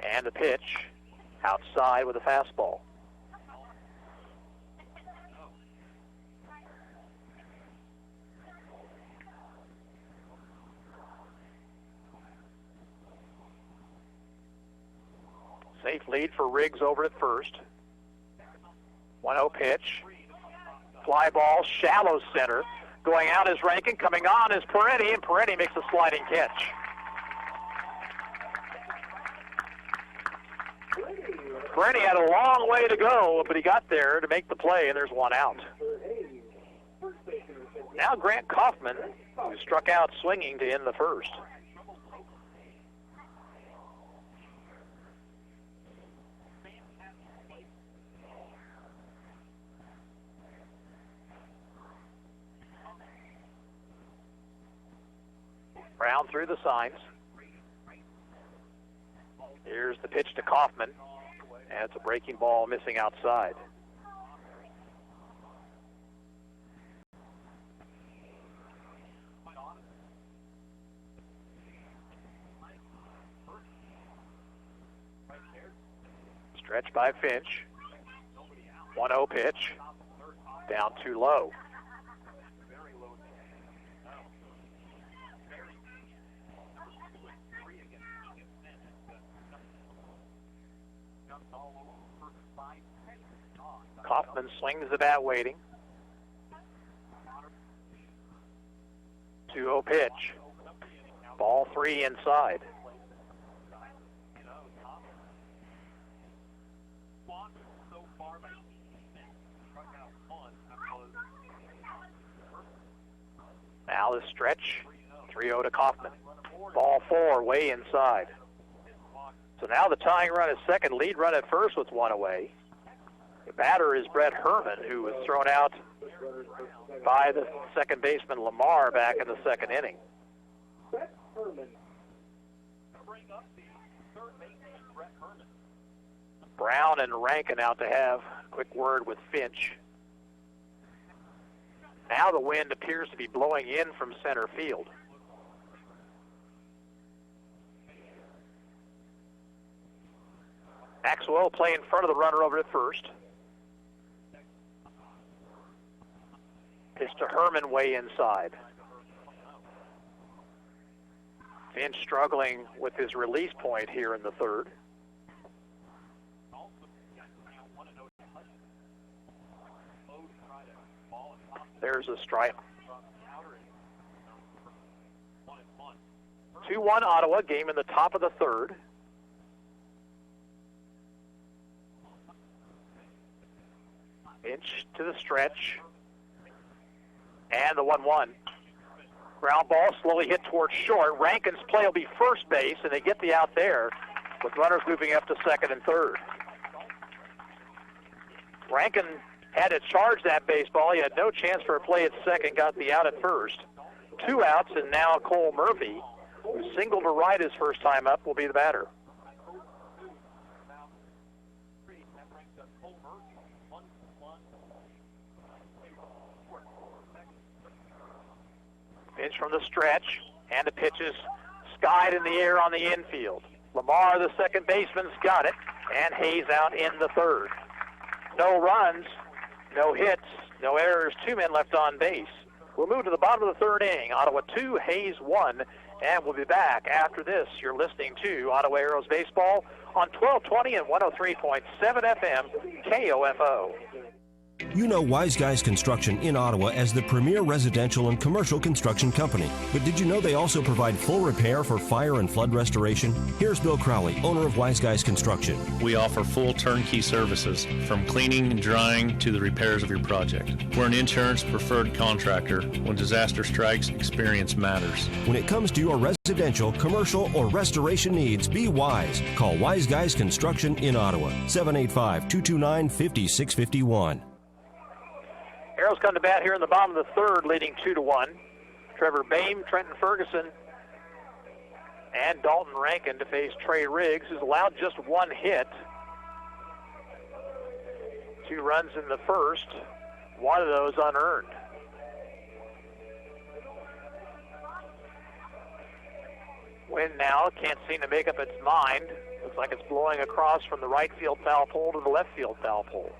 and a pitch outside with a fastball. Safe lead for Riggs over at first. 1-0 pitch. Fly ball, shallow center. Going out is Rankin, coming on is Peretti, and Peretti makes a sliding catch. Peretti had a long way to go, but he got there to make the play, and there's 1 out. Now Grant Kaufman, who struck out swinging to end the first. Brown through the signs. Here's the pitch to Kaufman. And it's a breaking ball missing outside. Stretch by Finch. 1-0 pitch. Down too low. Kaufman swings the bat waiting. 2-0 pitch. Ball 3 inside. Now the stretch. 3-0 to Kaufman. Ball 4 way inside. So now the tying run is second, lead run at first with 1 away. The batter is Brett Herman, who was thrown out by the second baseman Lamar back in the second inning. Brown and Rankin out to have a quick word with Finch. Now the wind appears to be blowing in from center field. Maxwell play in front of the runner over at first. Pitch to Herman way inside. Finch struggling with his release point here in the third. There's a strike. 2-1 Ottawa, game in the top of the third. Inch to the stretch. And the 1-1. Ground ball slowly hit towards short. Rankin's play will be first base, and they get the out there with runners moving up to second and third. Rankin had to charge that baseball. He had no chance for a play at second, got the out at first. 2 outs, and now Cole Murphy, who singled to right his first time up, will be the batter. Pitch from the stretch, and the pitch is skied in the air on the infield. Lamar, the second baseman's got it, and Hayes out in the third. No runs, no hits, no errors, 2 men left on base. We'll move to the bottom of the third inning. Ottawa 2, Hayes 1, and we'll be back after this. You're listening to Ottawa Aeros Baseball on 1220 and 103.7 FM, KOFO. You know Wise Guys Construction in Ottawa as the premier residential and commercial construction company. But did you know they also provide full repair for fire and flood restoration? Here's Bill Crowley, owner of Wise Guys Construction. We offer full turnkey services, from cleaning and drying to the repairs of your project. We're an insurance preferred contractor. When disaster strikes, experience matters. When it comes to your residential, commercial, or restoration needs, be wise. Call Wise Guys Construction in Ottawa, 785-229-5651. Arrows come to bat here in the bottom of the third, leading 2-1. Trevor Boehm, Trenton Ferguson, and Dalton Rankin to face Trey Riggs, who's allowed just 1 hit. 2 runs in the first, 1 of those unearned. Wind now can't seem to make up its mind. Looks like it's blowing across from the right field foul pole to the left field foul pole.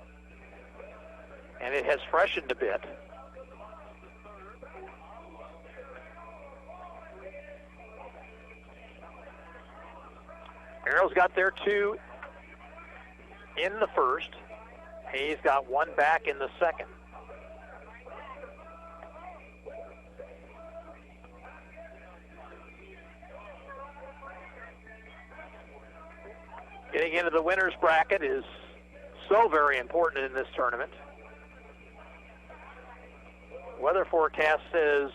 And it has freshened a bit. Arrows got their 2 in the first. Hayes got 1 back in the second. Getting into the winner's bracket is so very important in this tournament. Weather forecast says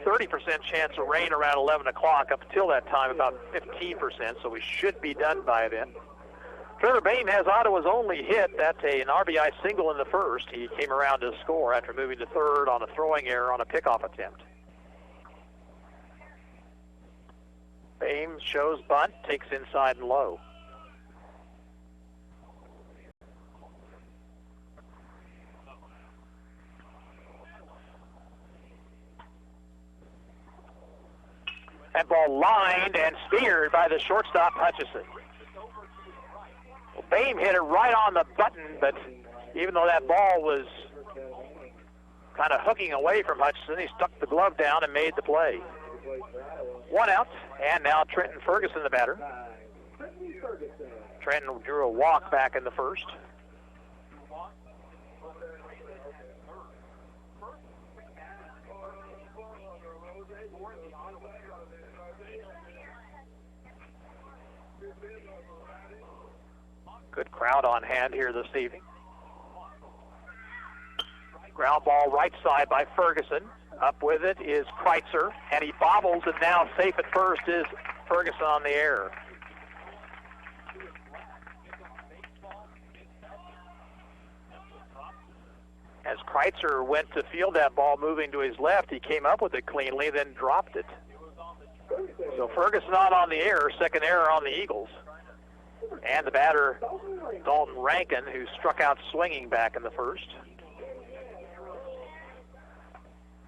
30% chance of rain around 11 o'clock. Up until that time, about 15%, so we should be done by then. Trevor Boehm has Ottawa's only hit. That's an RBI single in the first. He came around to score after moving to third on a throwing error on a pickoff attempt. Boehm shows bunt, takes inside and low. That ball lined and speared by the shortstop, Hutchison. Well, Boehm hit it right on the button, but even though that ball was kind of hooking away from Hutchison, he stuck the glove down and made the play. 1 out, and now Trenton Ferguson, the batter. Trenton drew a walk back in the first. Good crowd on hand here this evening. Ground ball right side by Ferguson. Up with it is Kreitzer, and he bobbles, and now safe at first is Ferguson on the air. As Kreitzer went to field that ball moving to his left, he came up with it cleanly, then dropped it. So Ferguson not on the air, second error on the Eagles. And the batter, Dalton Rankin, who struck out swinging back in the first.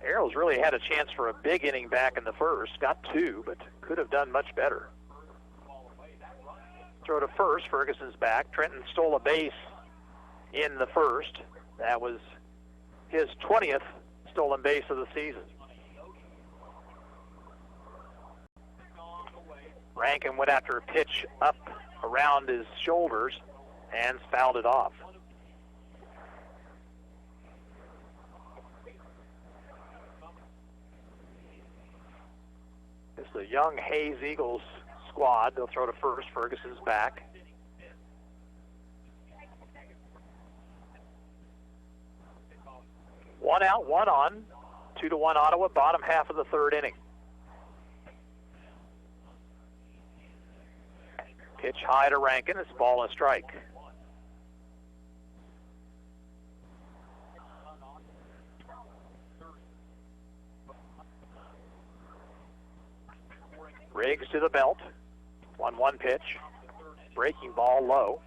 Arrows really had a chance for a big inning back in the first. Got 2, but could have done much better. Throw to first. Ferguson's back. Trenton stole a base in the first. That was his 20th stolen base of the season. Rankin went after a pitch up around his shoulders and fouled it off. It's the young Hayes Eagles squad. They'll throw to first. Ferguson's back. One out, one on. 2-1 Ottawa, bottom half of the third inning. Pitch high to Rankin. It's ball and strike. Riggs to the belt. 1-1 pitch. Breaking ball low.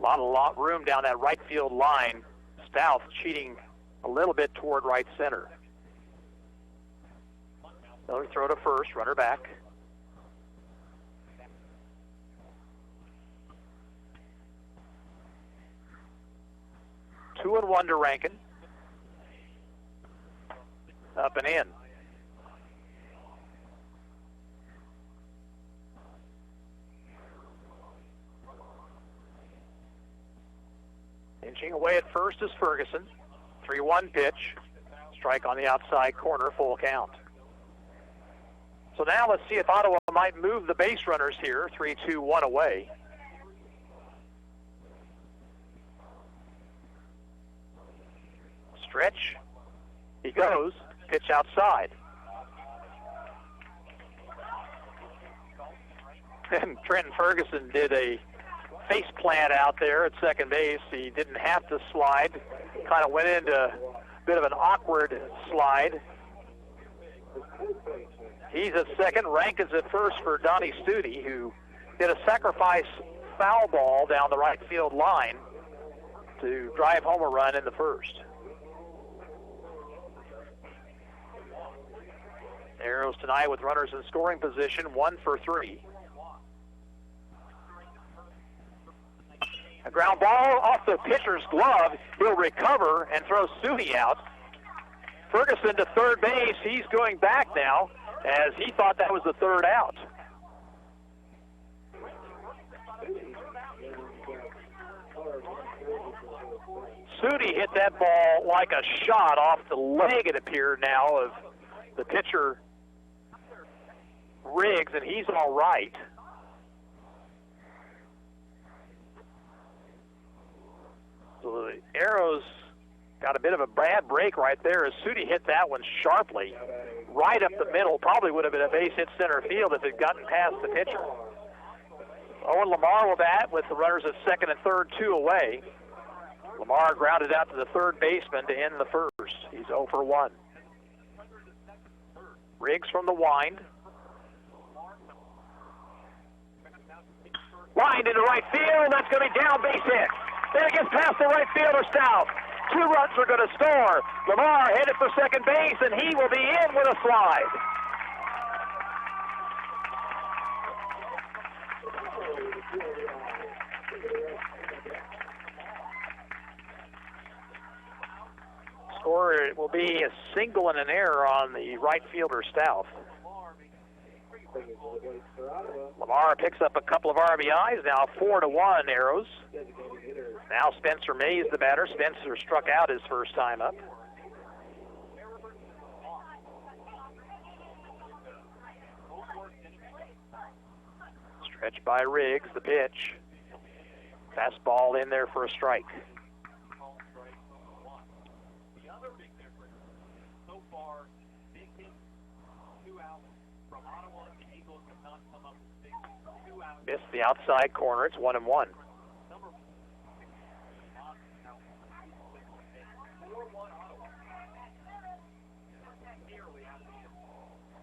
A lot of room down that right field line. Stouth cheating a little bit toward right center. Another throw to first, runner back. Two and one to Rankin. Up and in. Inching away at first is Ferguson. 3-1 pitch. Strike on the outside corner, full count. So now let's see if Ottawa might move the base runners here. 3-2-1 away. Stretch. He goes. Pitch outside. And Trenton Ferguson did a face plant out there at second base. He didn't have to slide. Kind of went into a bit of an awkward slide. He's at second. Rankin's at first for Donnie Studi, who did a sacrifice foul ball down the right field line to drive home a run in the first. Arrows tonight with runners in scoring position, 1 for 3. A ground ball off the pitcher's glove. He'll recover and throw Studi out. Ferguson to third base. He's going back now, as he thought that was the third out. Studi hit that ball like a shot off the leg, it appeared now, of the pitcher Riggs, and he's all right. So the Arrows got a bit of a bad break right there as Studi hit that one sharply, right up the middle. Probably would have been a base hit center field if it had gotten past the pitcher. Owen Lamar will bat with the runners at second and third, 2 away. Lamar grounded out to the third baseman to end the first. He's 0 for 1. Riggs from the wind. Lined into right field. That's going to be down base hit. Then it gets past the right fielder, Stouth. 2 runs are going to score. Lamar headed for second base, and he will be in with a slide. Score will be a single and an error on the right fielder, Stouth. Lamar picks up a couple of RBIs, now 4-1 Arrows. Now Spencer Mays, the batter. Spencer struck out his first time up. Stretch by Riggs, the pitch. Fastball in there for a strike. Missed the outside corner. It's 1-1.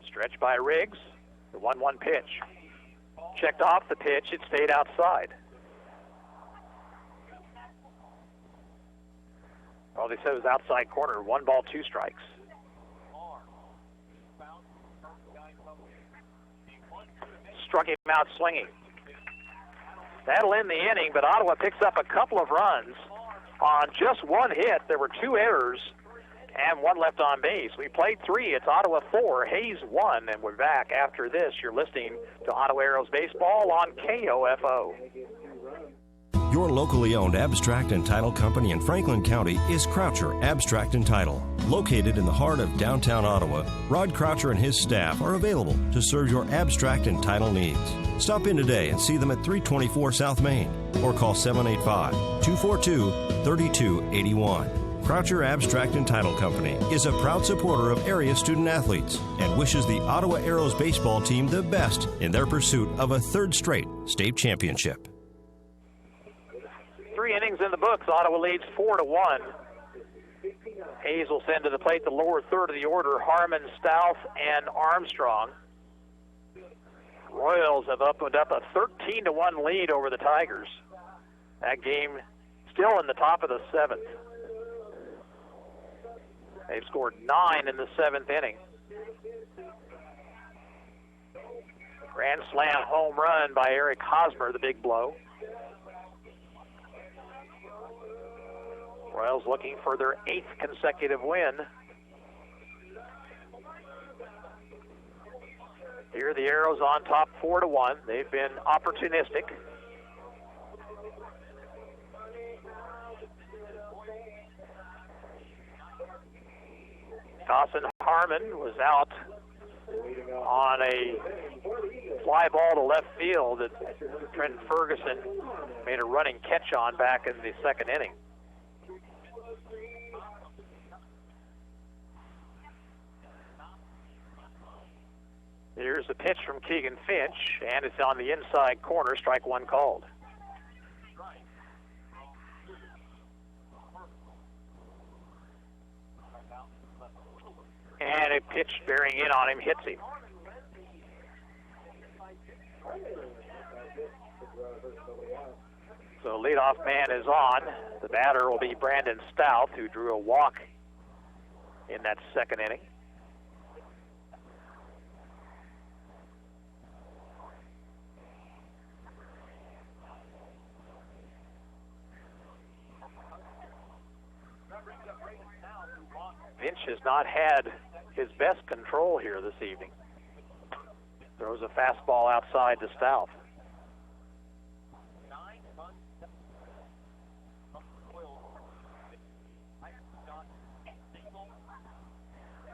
Stretch by Riggs. The 1-1 pitch. Checked off the pitch. It stayed outside. Well, they said it was outside corner. 1 ball, 2 strikes. Struck him out swinging. That'll end the inning, but Ottawa picks up a couple of runs on just 1 hit. There were 2 errors and 1 left on base. We played 3. It's Ottawa 4, Hayes 1, and we're back after this. You're listening to Ottawa Arrows Baseball on KOFO. Your locally owned abstract and title company in Franklin County is Croucher Abstract and Title. Located in the heart of downtown Ottawa, Rod Croucher and his staff are available to serve your abstract and title needs. Stop in today and see them at 324 South Main or call 785-242-3281. Croucher Abstract and Title Company is a proud supporter of area student athletes and wishes the Ottawa Arrows baseball team the best in their pursuit of a 3rd straight state championship. 3 innings in the books. Ottawa leads 4-1. Hayes will send to the plate the lower third of the order, Harmon, Stouth, and Armstrong. Royals have opened up a 13-1 lead over the Tigers. That game still in the top of the 7th. They've scored 9 in the 7th inning. Grand slam home run by Eric Hosmer, the big blow. Royals looking for their 8th consecutive win. Here the Arrows on top 4-1. They've been opportunistic. Dawson Harmon was out on a fly ball to left field that Trent Ferguson made a running catch on back in the 2nd inning. Here's a pitch from Keegan Finch, and it's on the inside corner, strike 1 called. And a pitch bearing in on him hits him. So leadoff man is on. The batter will be Brandon Stouth, who drew a walk in that 2nd inning. Finch has not had his best control here this evening. Throws a fastball outside to Stouth.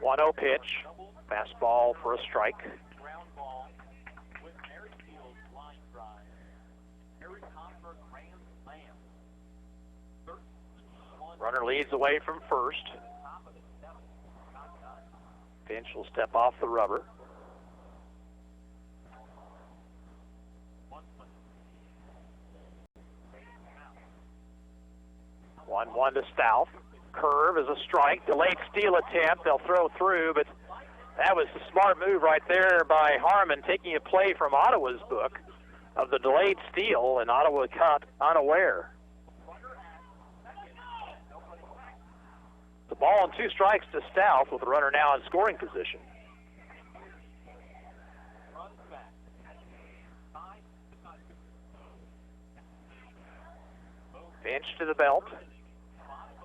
1-0 pitch. Fastball for a strike. Runner leads away from first. Finch will step off the rubber. One to Stouth. Curve is a strike. Delayed steal attempt. They'll throw through, but that was a smart move right there by Harmon, taking a play from Ottawa's book of the delayed steal, and Ottawa caught unaware. The ball and 2 strikes to Stouth with the runner now in scoring position. Finch to the belt.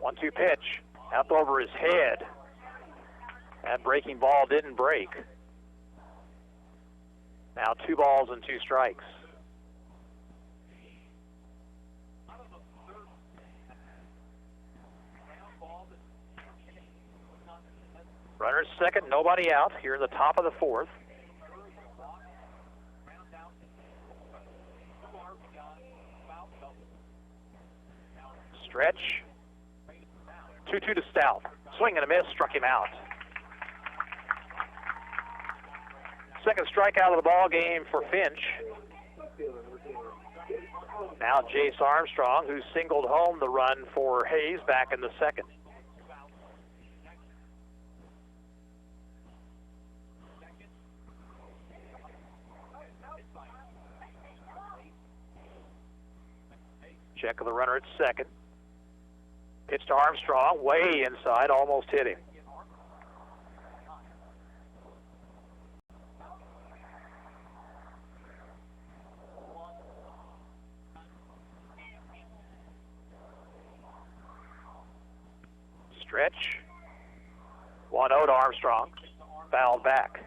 1-2 pitch. Up over his head. That breaking ball didn't break. Now 2 balls and 2 strikes. Runner's second, nobody out here in the top of the 4th. Stretch. 2-2 to Stouth. Swing and a miss, struck him out. Second strikeout of the ball game for Finch. Now Jace Armstrong, who singled home the run for Hayes back in the 2nd. Check of the runner at 2nd. Pitch to Armstrong, way inside, almost hit him. Stretch. 1-0 to Armstrong. Fouled back.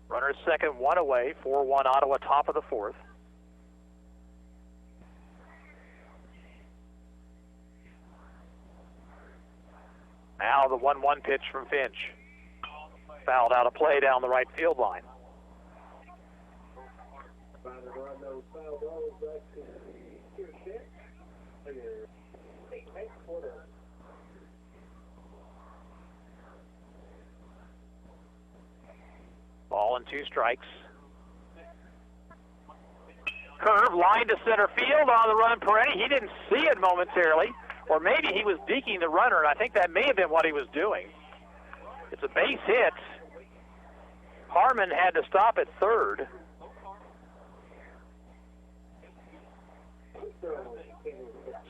Runner second, one away, 4-1 Ottawa, top of the fourth. Now the 1-1 pitch from Finch. Fouled out of play down the right field line. Ball and 2 strikes. Curve, line to center field on the run, Peretti. He didn't see it momentarily, or maybe he was deking the runner, and I think that may have been what he was doing. It's a base hit. Harmon had to stop at third.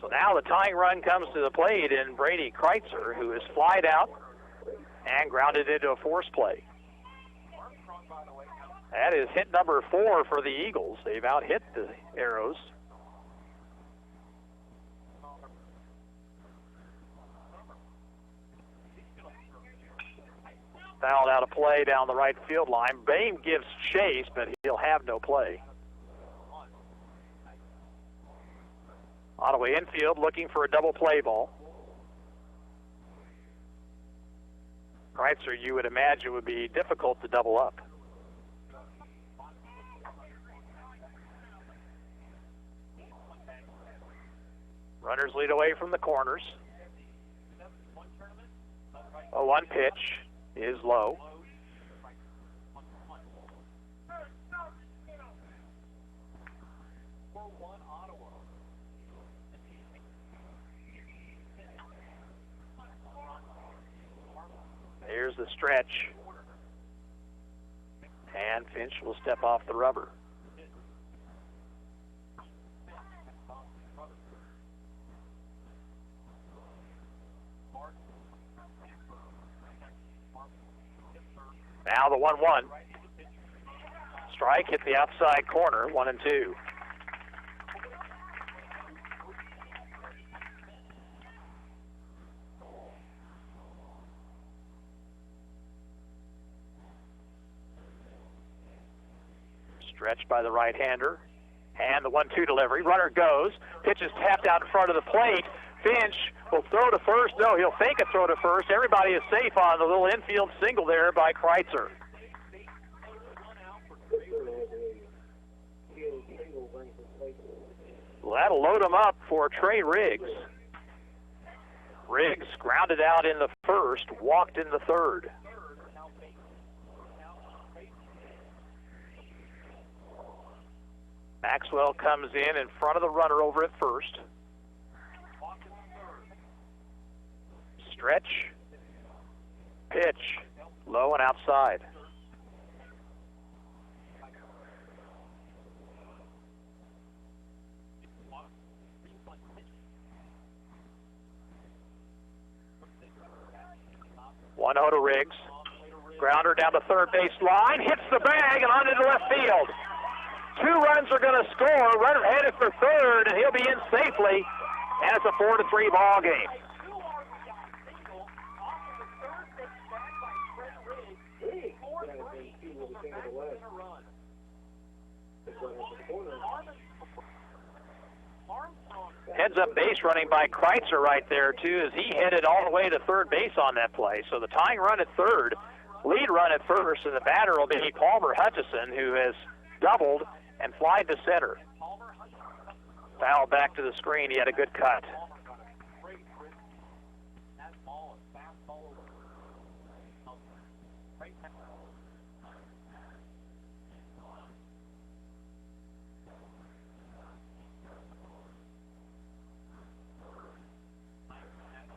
So now the tying run comes to the plate in Brady Kreitzer, who is flied out and grounded into a force play. That is hit number 4 for the Eagles. They've out-hit the Arrows. Fouled out of play down the right field line. Boehm gives chase, but he'll have no play. Ottawa infield looking for a double play ball. Kreitzer, you would imagine, would be difficult to double up. Runners lead away from the corners. A 1 pitch is low. Here's the stretch. And Finch will step off the rubber. Now the 1-1. Strike hit the outside corner, 1-2. Stretched by the right-hander. And the 1-2 delivery. Runner goes. Pitch is tapped out in front of the plate. Finch will throw to first. No, he'll fake a throw to first. Everybody is safe on the little infield single there by Kreitzer. Well, that'll load him up for Trey Riggs. Riggs grounded out in the first, walked in the third. Maxwell comes in front of the runner over at first. Stretch, pitch, low and outside. One out to Riggs. Grounder down the third base line, hits the bag and on into left field. 2 runs are going to score. Runner headed for third, and he'll be in safely. And it's a 4-3 ball game. Heads up base running by Kreitzer right there, too, as he headed all the way to third base on that play. So the tying run at third, lead run at first, and the batter will be Palmer Hutchison, who has doubled and flied to center. Foul back to the screen. He had a good cut.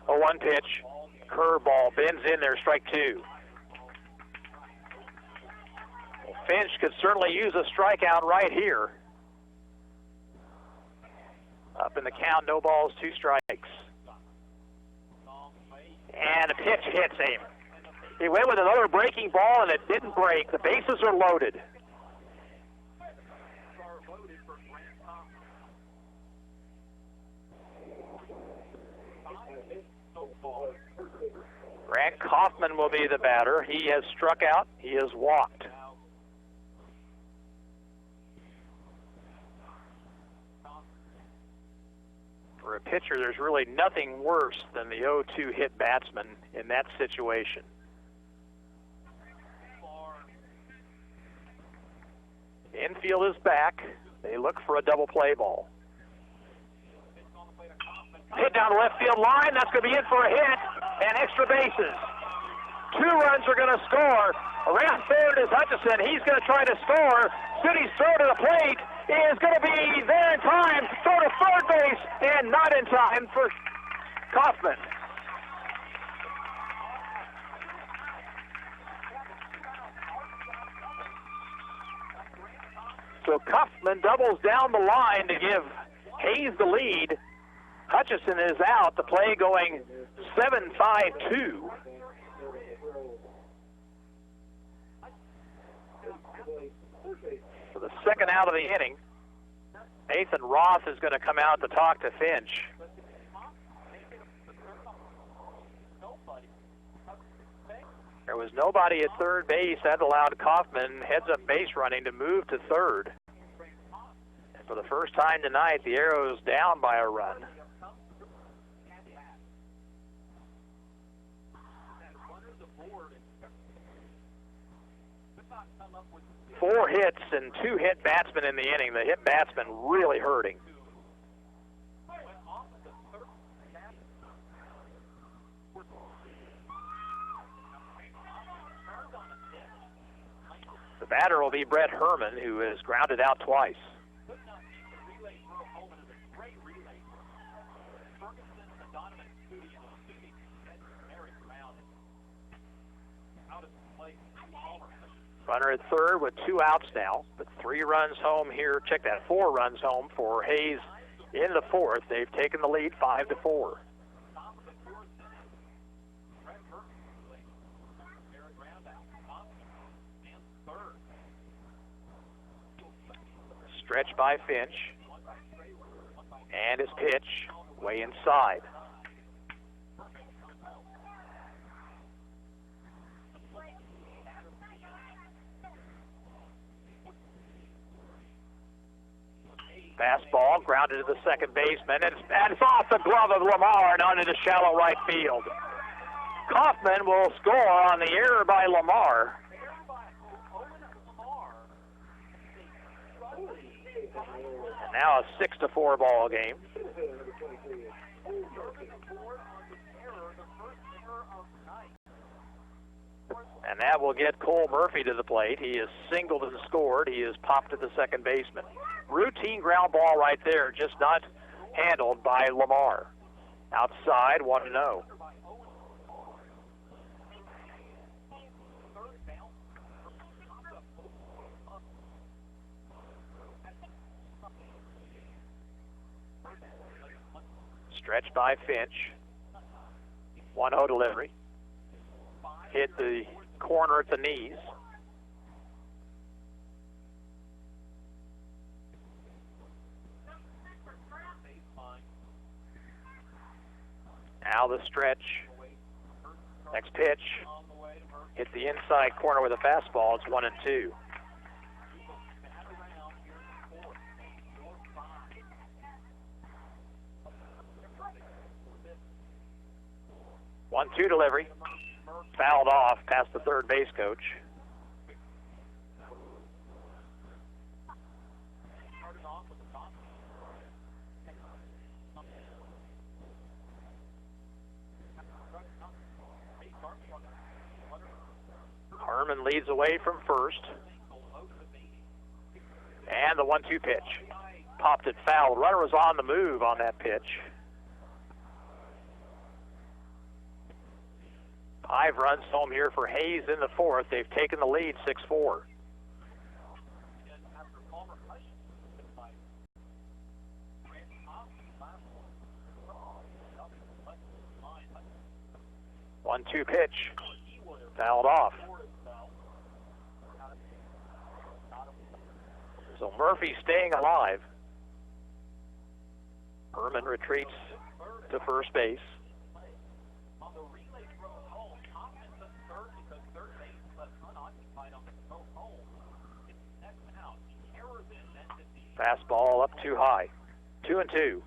A 1 pitch, curveball, bends in there, strike 2. Finch could certainly use a strikeout right here. Up in the count, no balls, 2 strikes. And a pitch hits him. He went with another breaking ball, and it didn't break. The bases are loaded. Grant Kaufman will be the batter. He has struck out. He has walked. For a pitcher, there's really nothing worse than the 0-2 hit batsman in that situation. Infield is back. They look for a double play ball. Hit down the left field line. That's going to be in for a hit and extra bases. 2 runs are going to score. Around third is Hutchison. He's going to try to score. City's throw to the plate is going to be there in time. Throw to third base and not in time for Kaufman. So Kaufman doubles down the line to give Hayes the lead. Hutchison is out. The play going 7-5-2. For the second out of the inning, Nathan Roth is going to come out to talk to Finch. There was nobody at third base. That allowed Kaufman heads-up base running to move to third. And for the first time tonight, the Arrows down by a run. Four hits and 2 hit batsmen in the inning. The hit batsman really hurting. The batter will be Brett Herman, who is grounded out twice. Runner at third with 2 outs now, but 3 runs home here. Check that, 4 runs home for Hayes in the fourth. They've taken the lead 5-4. Stretch by Finch, and his pitch way inside. Fastball grounded to the second baseman, and it's off the glove of Lamar and onto the shallow right field. Kaufman will score on the error by Lamar. And now a 6-4 ball game. And that will get Cole Murphy to the plate. He is singled and scored. He is popped to the second baseman. Routine ground ball right there, just not handled by Lamar. Outside, 1-0. Stretched by Finch. 1-0 delivery. Hit the corner at the knees. Now the stretch. Next pitch. Hit the inside corner with a fastball. It's 1-2. One-two delivery. Fouled off past the third base coach. Herman leads away from first. And the 1-2 pitch. Popped it foul. Runner was on the move on that pitch. 5 runs home here for Hayes in the fourth. They've taken the lead 6-4. 1-2 pitch. Fouled off. So Murphy staying alive. Herman retreats to first base. Fastball up too high. 2-2.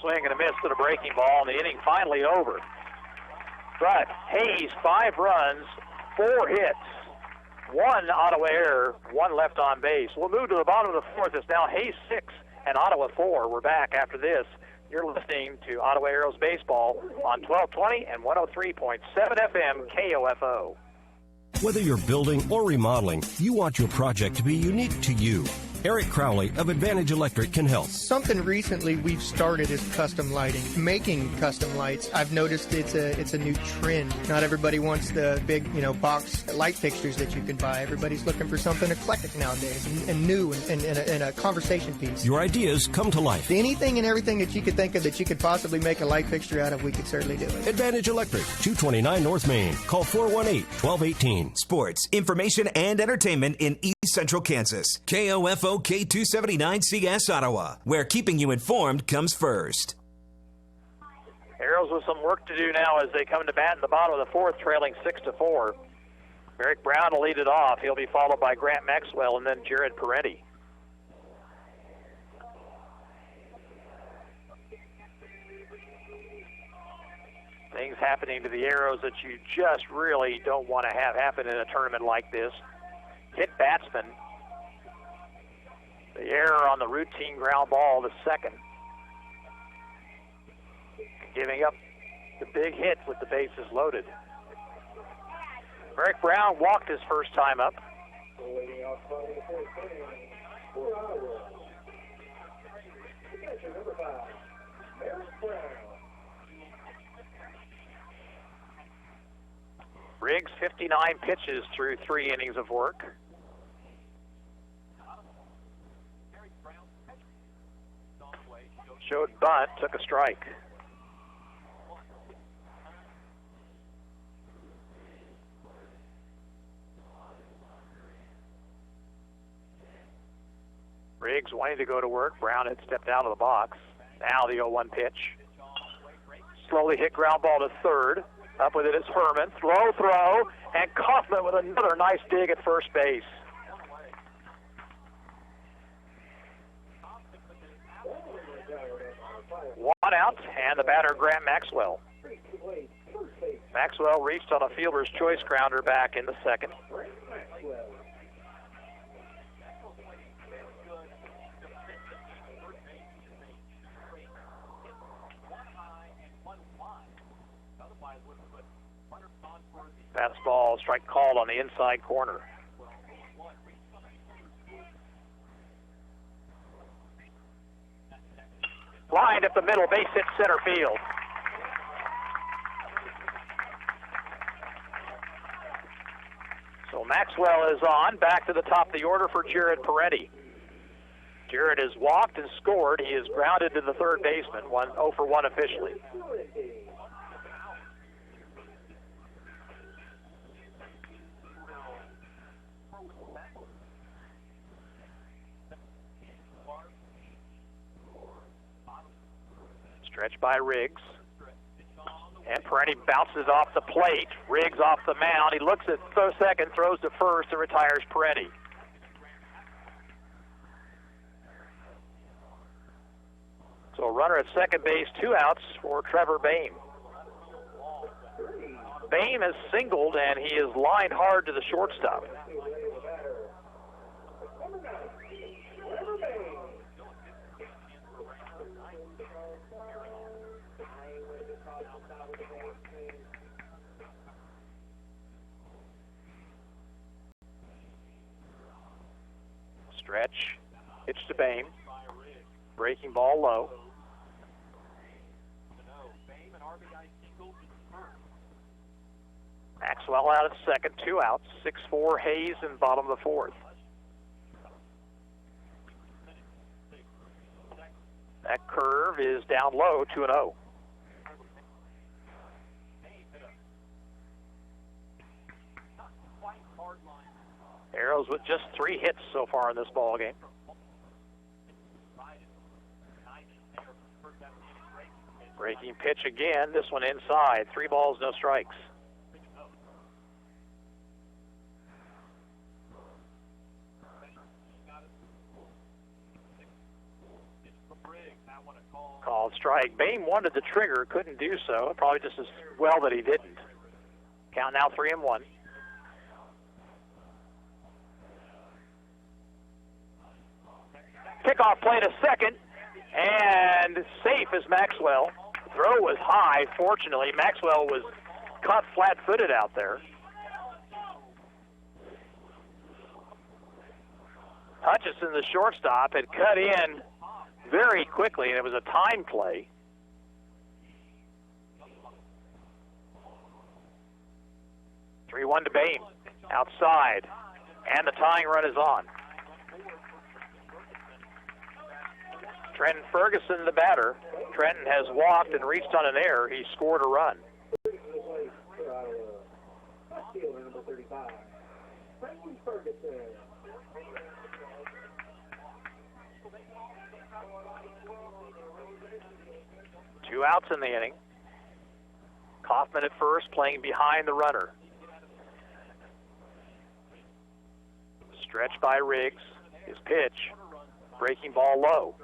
Swing and a miss to the breaking ball, and the inning finally over. But Hayes, 5 runs, 4 hits, 1 Ottawa error, 1 left on base. We'll move to the bottom of the 4th. It's now Hayes 6 and Ottawa 4. We're back after this. You're listening to Ottawa Arrows Baseball on 1220 and 103.7 FM KOFO. Whether you're building or remodeling, you want your project to be unique to you. Eric Crowley of Advantage Electric can help. Something recently we've started is custom lighting. Making custom lights, I've noticed it's a new trend. Not everybody wants the big, box light fixtures that you can buy. Everybody's looking for something eclectic nowadays and new and a conversation piece. Your ideas come to life. Anything and everything that you could think of that you could possibly make a light fixture out of, we could certainly do it. Advantage Electric, 229 North Main. Call 418-1218. Sports, information, and entertainment in East Central Kansas. KOFO K279CS Ottawa, where keeping you informed comes first. Arrows with some work to do now as they come to bat in the bottom of the 4th, trailing 6-4. Merrick Brown will lead it off. He'll be followed by Grant Maxwell and then Jared Peretti. Things happening to the Arrows that you just really don't want to have happen in a tournament like this. Hit batsman. The error on the routine ground ball to second. Giving up the big hit with the bases loaded. Merrick Brown walked his first time up. Riggs, 59 pitches through 3 innings of work. Showed bunt, took a strike. Riggs wanting to go to work. Brown had stepped out of the box. Now the 0-1 pitch. Slowly hit ground ball to third. Up with it is Herman. Slow throw, and Kaufman with another nice dig at first base. One out, and the batter, Grant Maxwell. Maxwell reached on a fielder's choice grounder back in the second. Fastball, strike called on the inside corner. Lined up the middle, base hit center field. So Maxwell is on, back to the top of the order for Jared Peretti. Jared has walked and scored. He is grounded to the third baseman, 0 for 1 officially. Stretch by Riggs. And Peretti bounces off the plate. Riggs off the mound. He looks at second, throws to first, and retires Peretti. So a runner at second base, 2 outs for Trevor Boehm. Boehm has singled, and he is lined hard to the shortstop. Stretch, pitch to Boehm. Breaking ball low. Maxwell out at second, 2 outs. 6-4 Hayes in bottom of the fourth. That curve is down low, 2-0. Arrows with just 3 hits so far in this ball game. Breaking pitch again, this one inside. 3 balls, no strikes. Called strike. Bain wanted the trigger, couldn't do so. Probably just as well that he didn't. Count now 3-1. Kickoff play to second, and safe is Maxwell. Throw was high. Fortunately, Maxwell was caught flat-footed out there. Hutchison, the shortstop, had cut in very quickly, and it was a time play. Three-1 to Bain, outside, and the tying run is on. Trenton Ferguson, the batter. Trenton has walked and reached on an error. He scored a run. Two outs in the inning. Kaufman at first, playing behind the runner. Stretch by Riggs. His pitch, breaking ball low.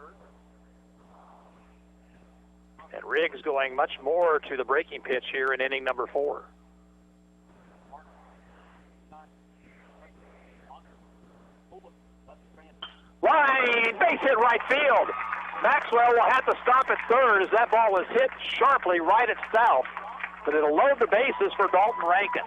And Riggs going much more to the breaking pitch here in inning number 4. Line, base hit right field. Maxwell will have to stop at third as that ball was hit sharply right at south. But it'll load the bases for Dalton Rankin.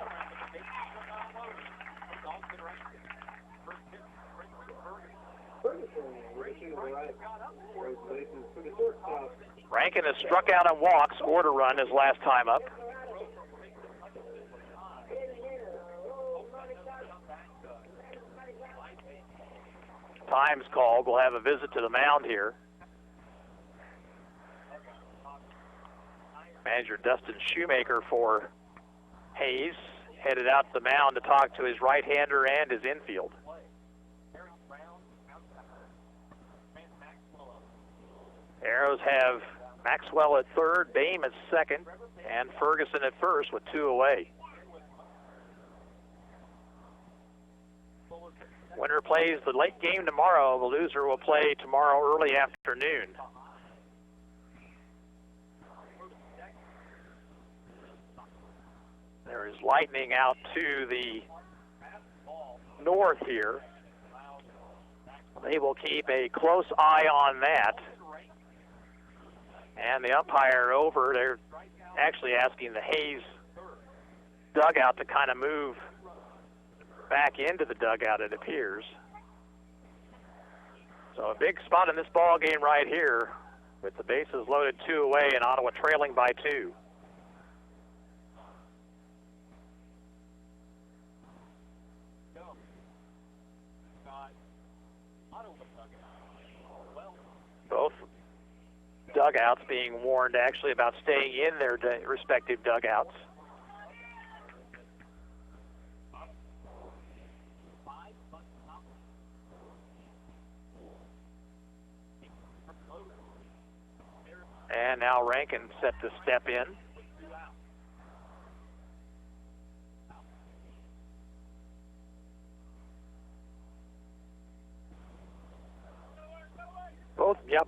Rankin has struck out on walks, scored a run his last time up. Time's called. We'll have a visit to the mound here. Manager Dustin Shoemaker for Hayes headed out to the mound to talk to his right-hander and his infield. Arrows have Maxwell at third, Bain at second, and Ferguson at first with 2 away. Winner plays the late game tomorrow. The loser will play tomorrow early afternoon. There is lightning out to the north here. They will keep a close eye on that. And the umpire over, they're actually asking the Hayes dugout to kind of move back into the dugout, it appears. So a big spot in this ball game right here with the bases loaded 2 away and Ottawa trailing by 2. Both dugouts being warned actually about staying in their respective dugouts. And now Rankin set to step in.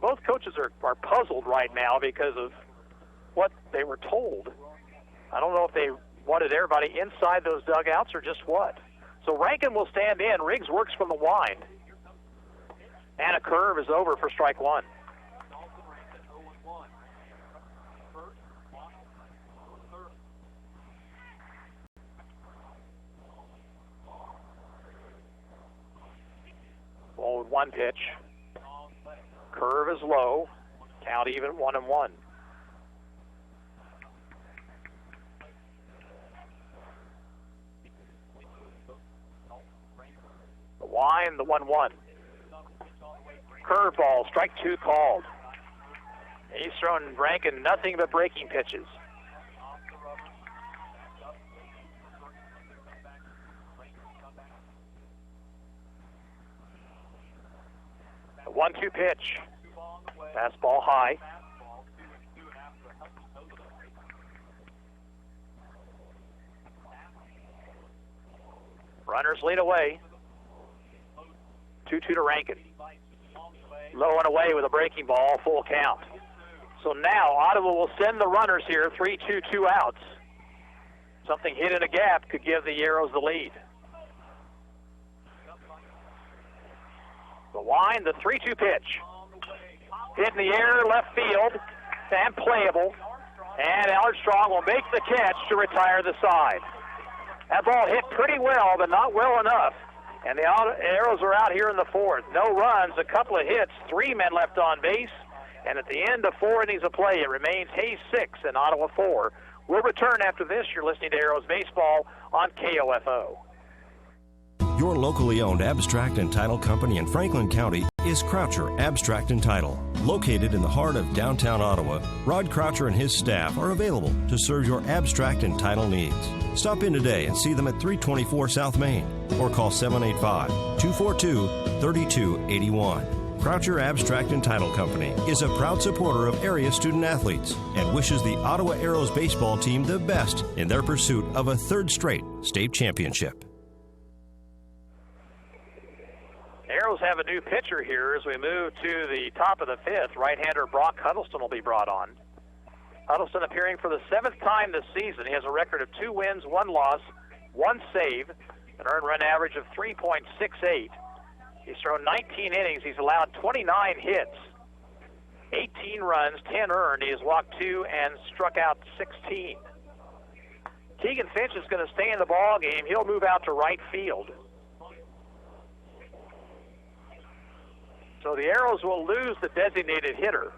Both coaches are puzzled right now because of what they were told. I don't know if they wanted everybody inside those dugouts or just what. So Rankin will stand in. Riggs works from the wind. And a curve is over for strike 1. Ball with 1 pitch. Curve is low. Count even, 1-1. line, the 1-1. Curveball, strike 2 called. He's thrown Rankin nothing but breaking pitches. The 1-2 pitch. Fastball high. Runners lead away. 2-2 to Rankin. Low and away with a breaking ball, full count. So now Ottawa will send the runners here, 3-2, 2 outs. Something hit in a gap could give the Arrows the lead. The line, the 3-2 pitch. Hit in the air, left field, and playable. And Armstrong will make the catch to retire the side. That ball hit pretty well, but not well enough. And the Arrows are out here in the fourth. No runs, a couple of hits, 3 men left on base. And at the end of 4 innings of play, it remains Hayes 6 and Ottawa 4. We'll return after this. You're listening to Arrows Baseball on KOFO. Your locally owned abstract and title company in Franklin County is Croucher Abstract and Title. Located in the heart of downtown Ottawa, Rod Croucher and his staff are available to serve your abstract and title needs. Stop in today and see them at 324 South Main or call 785-242-3281. Croucher Abstract and Title Company is a proud supporter of area student athletes and wishes the Ottawa Arrows baseball team the best in their pursuit of a third straight state championship. Arrows have a new pitcher here as we move to the top of the 5th. Right-hander Brock Huddleston will be brought on. Huddleston appearing for the 7th time this season. He has a record of 2 wins, 1 loss, 1 save, an earned run average of 3.68. He's thrown 19 innings. He's allowed 29 hits, 18 runs, 10 earned. He has walked 2 and struck out 16. Keegan Finch is going to stay in the ball game. He'll move out to right field. So the Arrows will lose the designated hitter.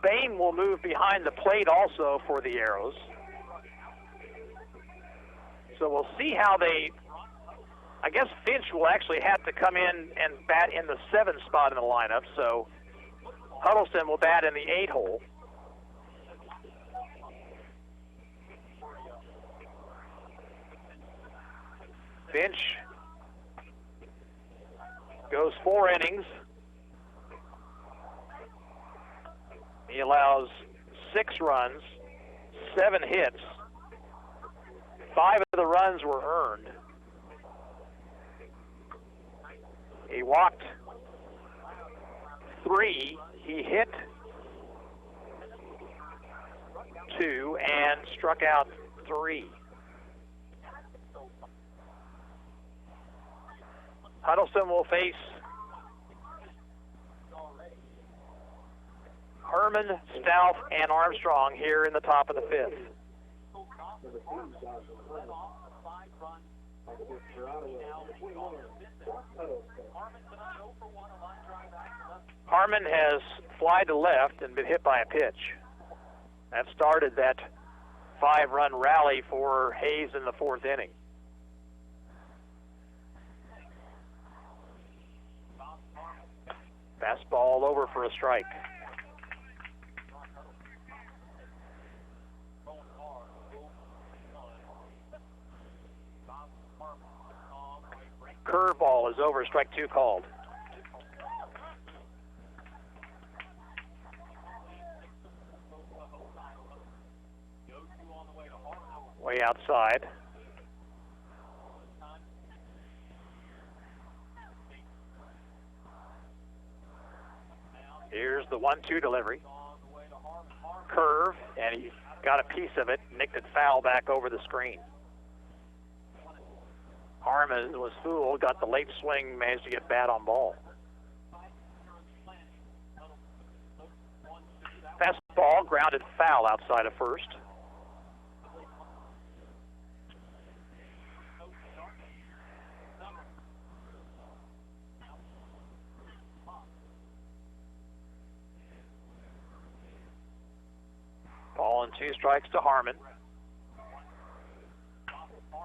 Bain will move behind the plate also for the Arrows. So we'll see how they, I guess Finch will actually have to come in and bat in the 7 spot in the lineup. So Huddleston will bat in the 8 hole. Finch goes 4 innings. He allows 6 runs, 7 hits. 5 of the runs were earned. He walked 3. He hit 2 and struck out 3. Huddleston will face Herman, Stauff, and Armstrong here in the top of the 5th. Harmon has flied to left and been hit by a pitch. That started that 5-run rally for Hayes in the 4th inning. Fastball over for a strike. Curveball is over, strike 2 called. Way outside. Here's the 1-2 delivery. Curve, and he got a piece of it, nicked it foul back over the screen. Harmon was fooled, got the late swing, managed to get bat on ball. Fastball grounded foul outside of first. Ball and 2 strikes to Harmon.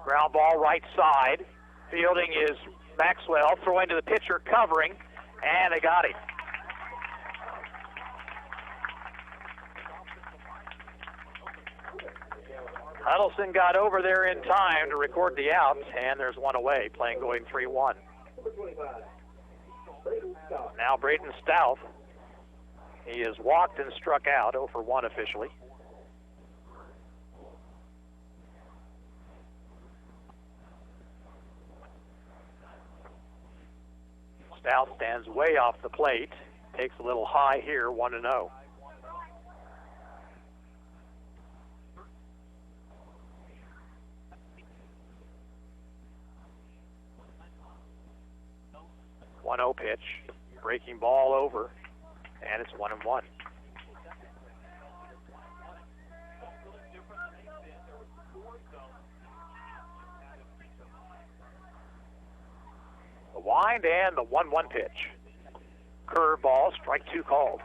Ground Ground ball right side. Fielding is Maxwell, throwing to the pitcher, covering, and they got him. Huddleston got over there in time to record the out, and there's one away, going 3-1. Now Braden Stout. He has walked and struck out, 0 for 1 officially. Stout stands way off the plate, takes a little high here, 1-0. Pitch, breaking ball over, and it's 1-1. The wind and the 1-1 pitch. Curve ball, strike 2 called.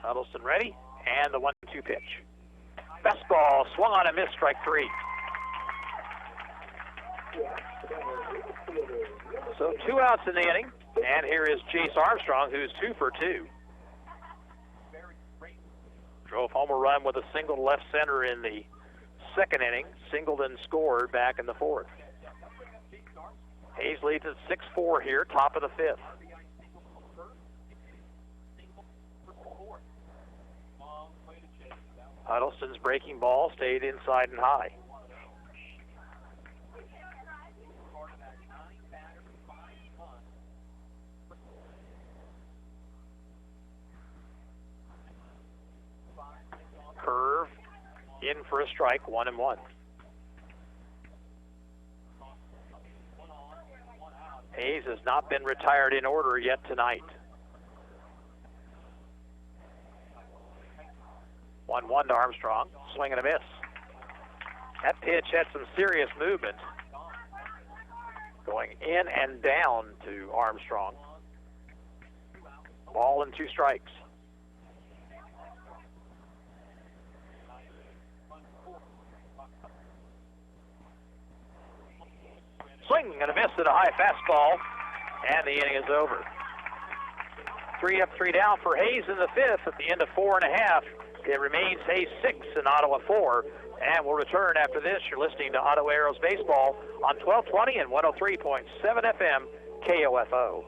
Huddleston ready, and the 1-2 pitch. Fastball swung on and missed, strike 3. So 2 outs in the inning, and here is Chase Armstrong, who's 2 for 2. Drove home a run with a single to left center in the 2nd inning, singled and scored back in the 4th. Hayes leads at 6-4 here, top of the 5th. Huddleston's breaking ball stayed inside and high. Curve in for a strike, 1-1. Hayes has not been retired in order yet tonight. 1-1 to Armstrong, swing and a miss. That pitch had some serious movement, going in and down to Armstrong. Ball and 2 strikes. Swing and a miss at a high fastball, and the inning is over. 3 up, 3 down for Hayes in the 5th at the end of 4.5. It remains Hayes 6 and Ottawa 4, and we'll return after this. You're listening to Ottawa Arrows Baseball on 1220 and 103.7 FM KOFO.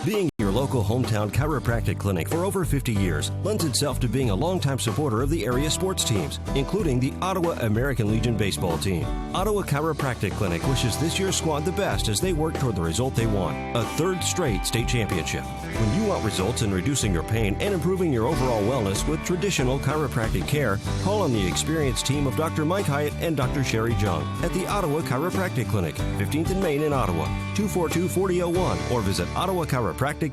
Being your local hometown chiropractic clinic for over 50 years lends itself to being a longtime supporter of the area sports teams, including the Ottawa American Legion baseball team. Ottawa Chiropractic Clinic wishes this year's squad the best as they work toward the result they want, a 3rd straight state championship. When you want results in reducing your pain and improving your overall wellness with traditional chiropractic care, call on the experienced team of Dr. Mike Hyatt and Dr. Sherry Jung at the Ottawa Chiropractic Clinic, 15th and Main in Ottawa, 242-4001, or visit ottawachiropractic.com.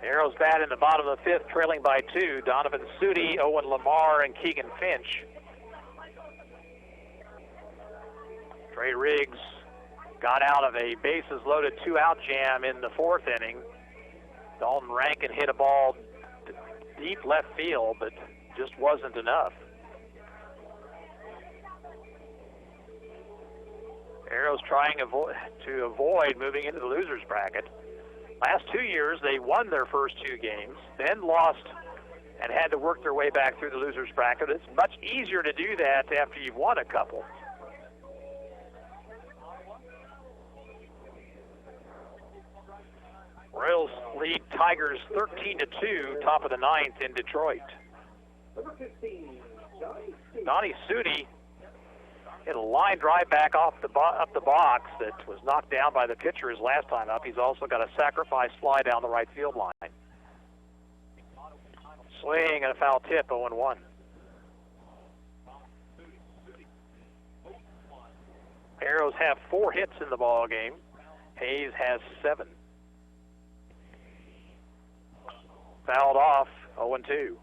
Arrows bat in the bottom of the 5th, trailing by 2. Donovan Sudi, Owen Lamar, and Keegan Finch. Trey Riggs got out of a bases-loaded 2-out jam in the 4th inning. Dalton Rankin hit a ball deep left field, but just wasn't enough. Arrows trying to avoid moving into the loser's bracket. Last 2 years, they won their first 2 games, then lost and had to work their way back through the loser's bracket. It's much easier to do that after you've won a couple. Royals lead Tigers 13-2, top of the 9th in Detroit. Donnie Sudi hit a line drive back up the box that was knocked down by the pitcher his last time up. He's also got a sacrifice fly down the right field line. Swing and a foul tip, 0-1. Arrows have 4 hits in the ball game. Hayes has 7. Fouled off, 0-2.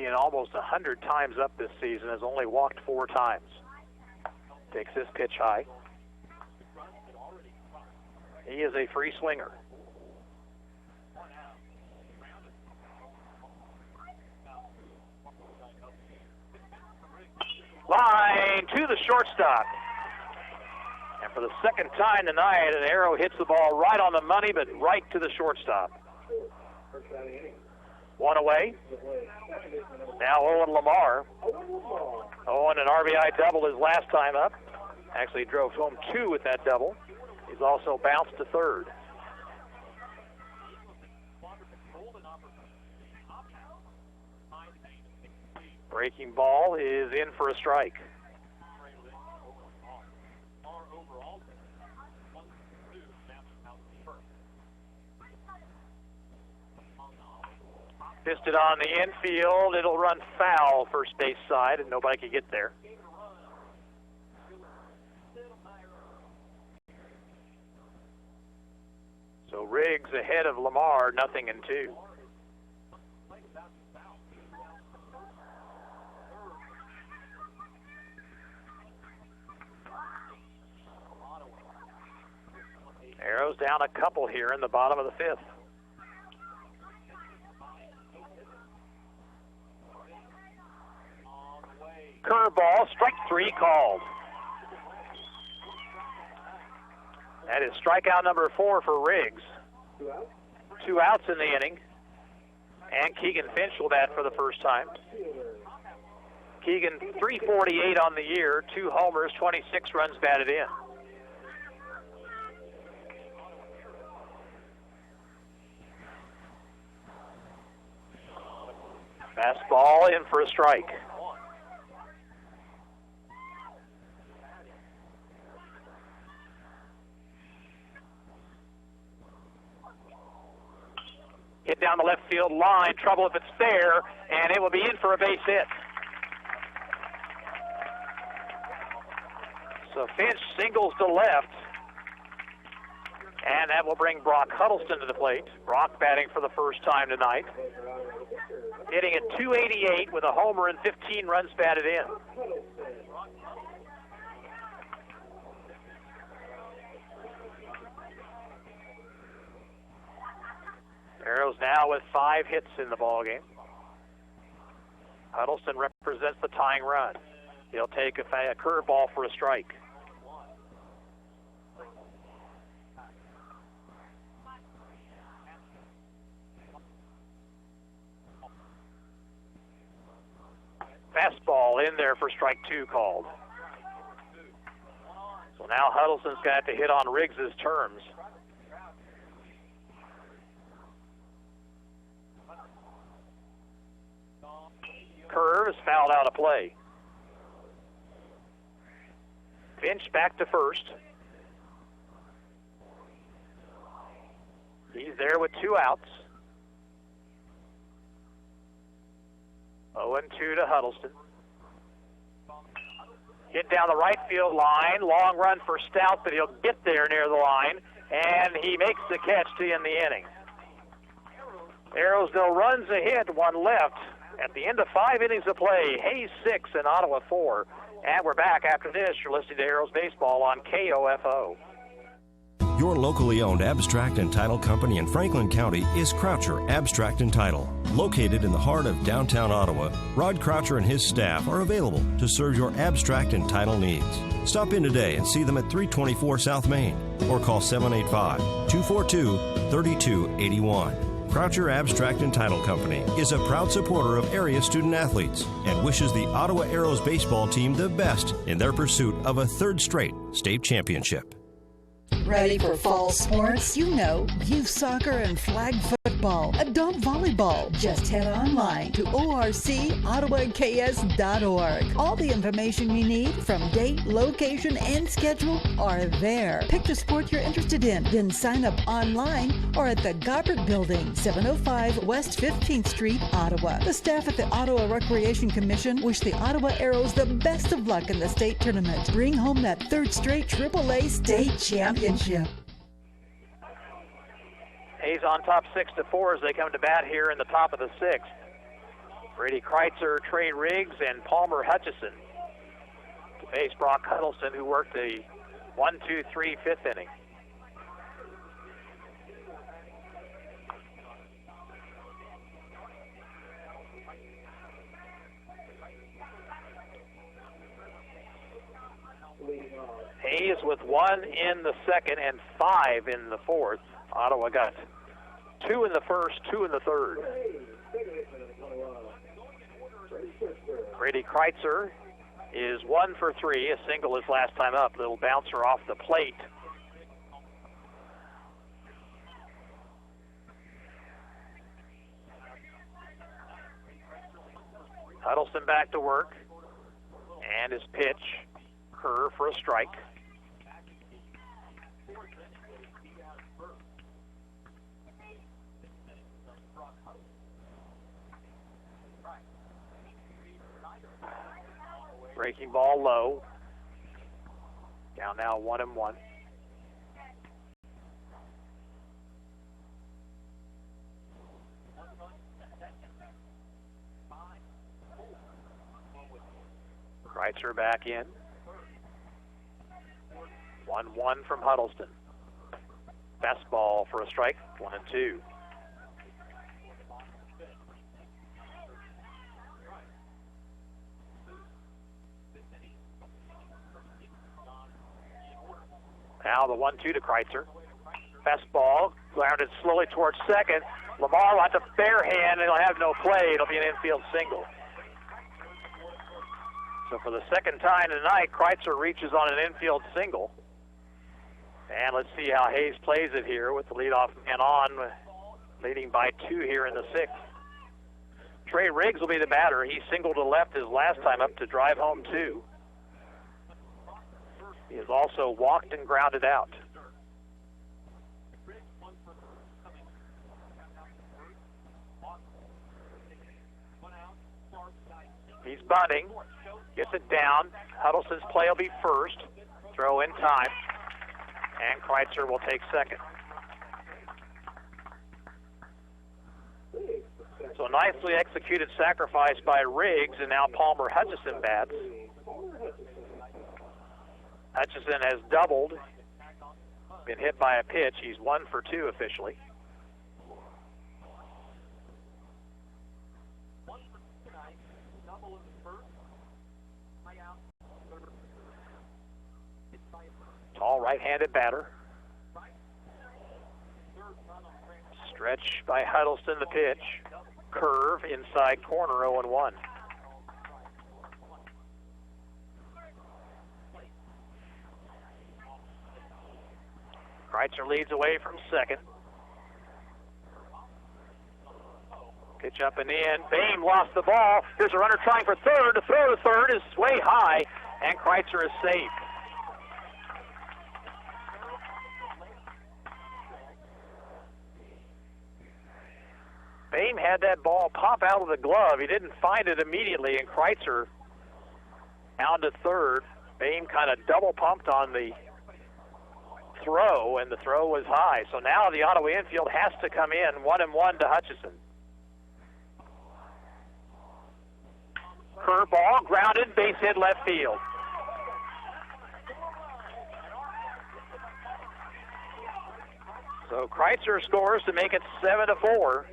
90 and almost 100 times up this season, has only walked 4 times. Takes this pitch high. He is a free swinger. Line to the shortstop. And for the second time tonight, an arrow hits the ball right on the money, but right to the shortstop. 1 away. Now Owen Lamar. Owen, an RBI double his last time up. Actually drove home 2 with that double. He's also bounced to third. Breaking ball is in for a strike. Fisted on the infield. It'll run foul first base side, and nobody can get there. So Riggs ahead of Lamar, 0-2. Arrows down a couple here in the bottom of the 5th. Curveball, strike 3 called. That is strikeout number 4 for Riggs. 2 outs in the inning. And Keegan Finch will bat for the first time. Keegan, 348 on the year, 2 homers, 26 runs batted in. Fastball in for a strike. Hit down the left field line, trouble if it's fair, and it will be in for a base hit. So Finch singles to left, and that will bring Brock Huddleston to the plate. Brock batting for the first time tonight. Hitting at .288 with a homer and 15 runs batted in. Arrows now with 5 hits in the ballgame. Huddleston represents the tying run. He'll take a curveball for a strike. Fastball in there for strike 2 called. So now Huddleston's got to hit on Riggs' terms. Curve is fouled out of play. Finch back to first. He's there with 2 outs. 0-2 to Huddleston. Hit down the right field line. Long run for Stout, but he'll get there near the line. And he makes the catch to end the inning. Arrows, no runs ahead, 1 left. At the end of 5 innings of play, Hayes 6 and Ottawa 4. And we're back after this. You're listening to Arrows Baseball on KOFO. Your locally owned abstract and title company in Franklin County is Croucher Abstract and Title. Located in the heart of downtown Ottawa, Rod Croucher and his staff are available to serve your abstract and title needs. Stop in today and see them at 324 South Main or call 785-242-3281. Croucher Abstract and Title Company is a proud supporter of area student athletes and wishes the Ottawa Arrows baseball team the best in their pursuit of a 3rd straight state championship. Ready for fall sports? You know, youth soccer and flag football, adult volleyball. Just head online to orcottawaks.org. All the information you need from date, location, and schedule are there. Pick the sport you're interested in, then sign up online or at the Gobbert Building, 705 West 15th Street, Ottawa. The staff at the Ottawa Recreation Commission wish the Ottawa Arrows the best of luck in the state tournament. Bring home that 3rd straight AAA state championship. Hayes on top 6-4 as they come to bat here in the top of the 6th. Brady Kreitzer, Trey Riggs, and Palmer Hutchison to face Brock Huddleston, who worked the 1-2-3 fifth inning. Hayes with 1 in the second and 5 in the fourth. Ottawa got 2 in the first, 2 in the third. Brady Kreitzer is 1 for 3, a single his last time up. Little bouncer off the plate. Huddleston back to work. And his pitch, curve for a strike. Breaking ball low. Down now 1-1. Kreitzer back in. 1-1 from Huddleston. Fastball for a strike, 1-2. Now the 1-2 to Kreitzer. Fastball grounded slowly towards second. Lamar wants a bare hand, and he'll have no play. It'll be an infield single. So for the second time tonight, Kreitzer reaches on an infield single. And let's see how Hayes plays it here with the leadoff man on, leading by 2 here in the sixth. Trey Riggs will be the batter. He singled to left his last time up to drive home 2. He has also walked and grounded out. He's bunting. Gets it down. Huddleston's play will be first. Throw in time. And Kreitzer will take second. So nicely executed sacrifice by Riggs, and now Palmer Hutchison bats. Hutchison has doubled, been hit by a pitch. He's 1 for 2 officially. Tall right-handed batter. Stretch by Huddleston, the pitch. Curve inside corner, 0-1. Kreitzer leads away from second. Pitch up and in. Boehm lost the ball. Here's a runner trying for third. The throw to third is way high, and Kreitzer is safe. Boehm had that ball pop out of the glove. He didn't find it immediately, and Kreitzer down to third. Boehm kind of double pumped on the throw, and the throw was high. So now the Ottawa infield has to come in. 1-1 to Hutchison. Curveball, grounded, base hit left field. So Kreitzer scores to make it 7-4.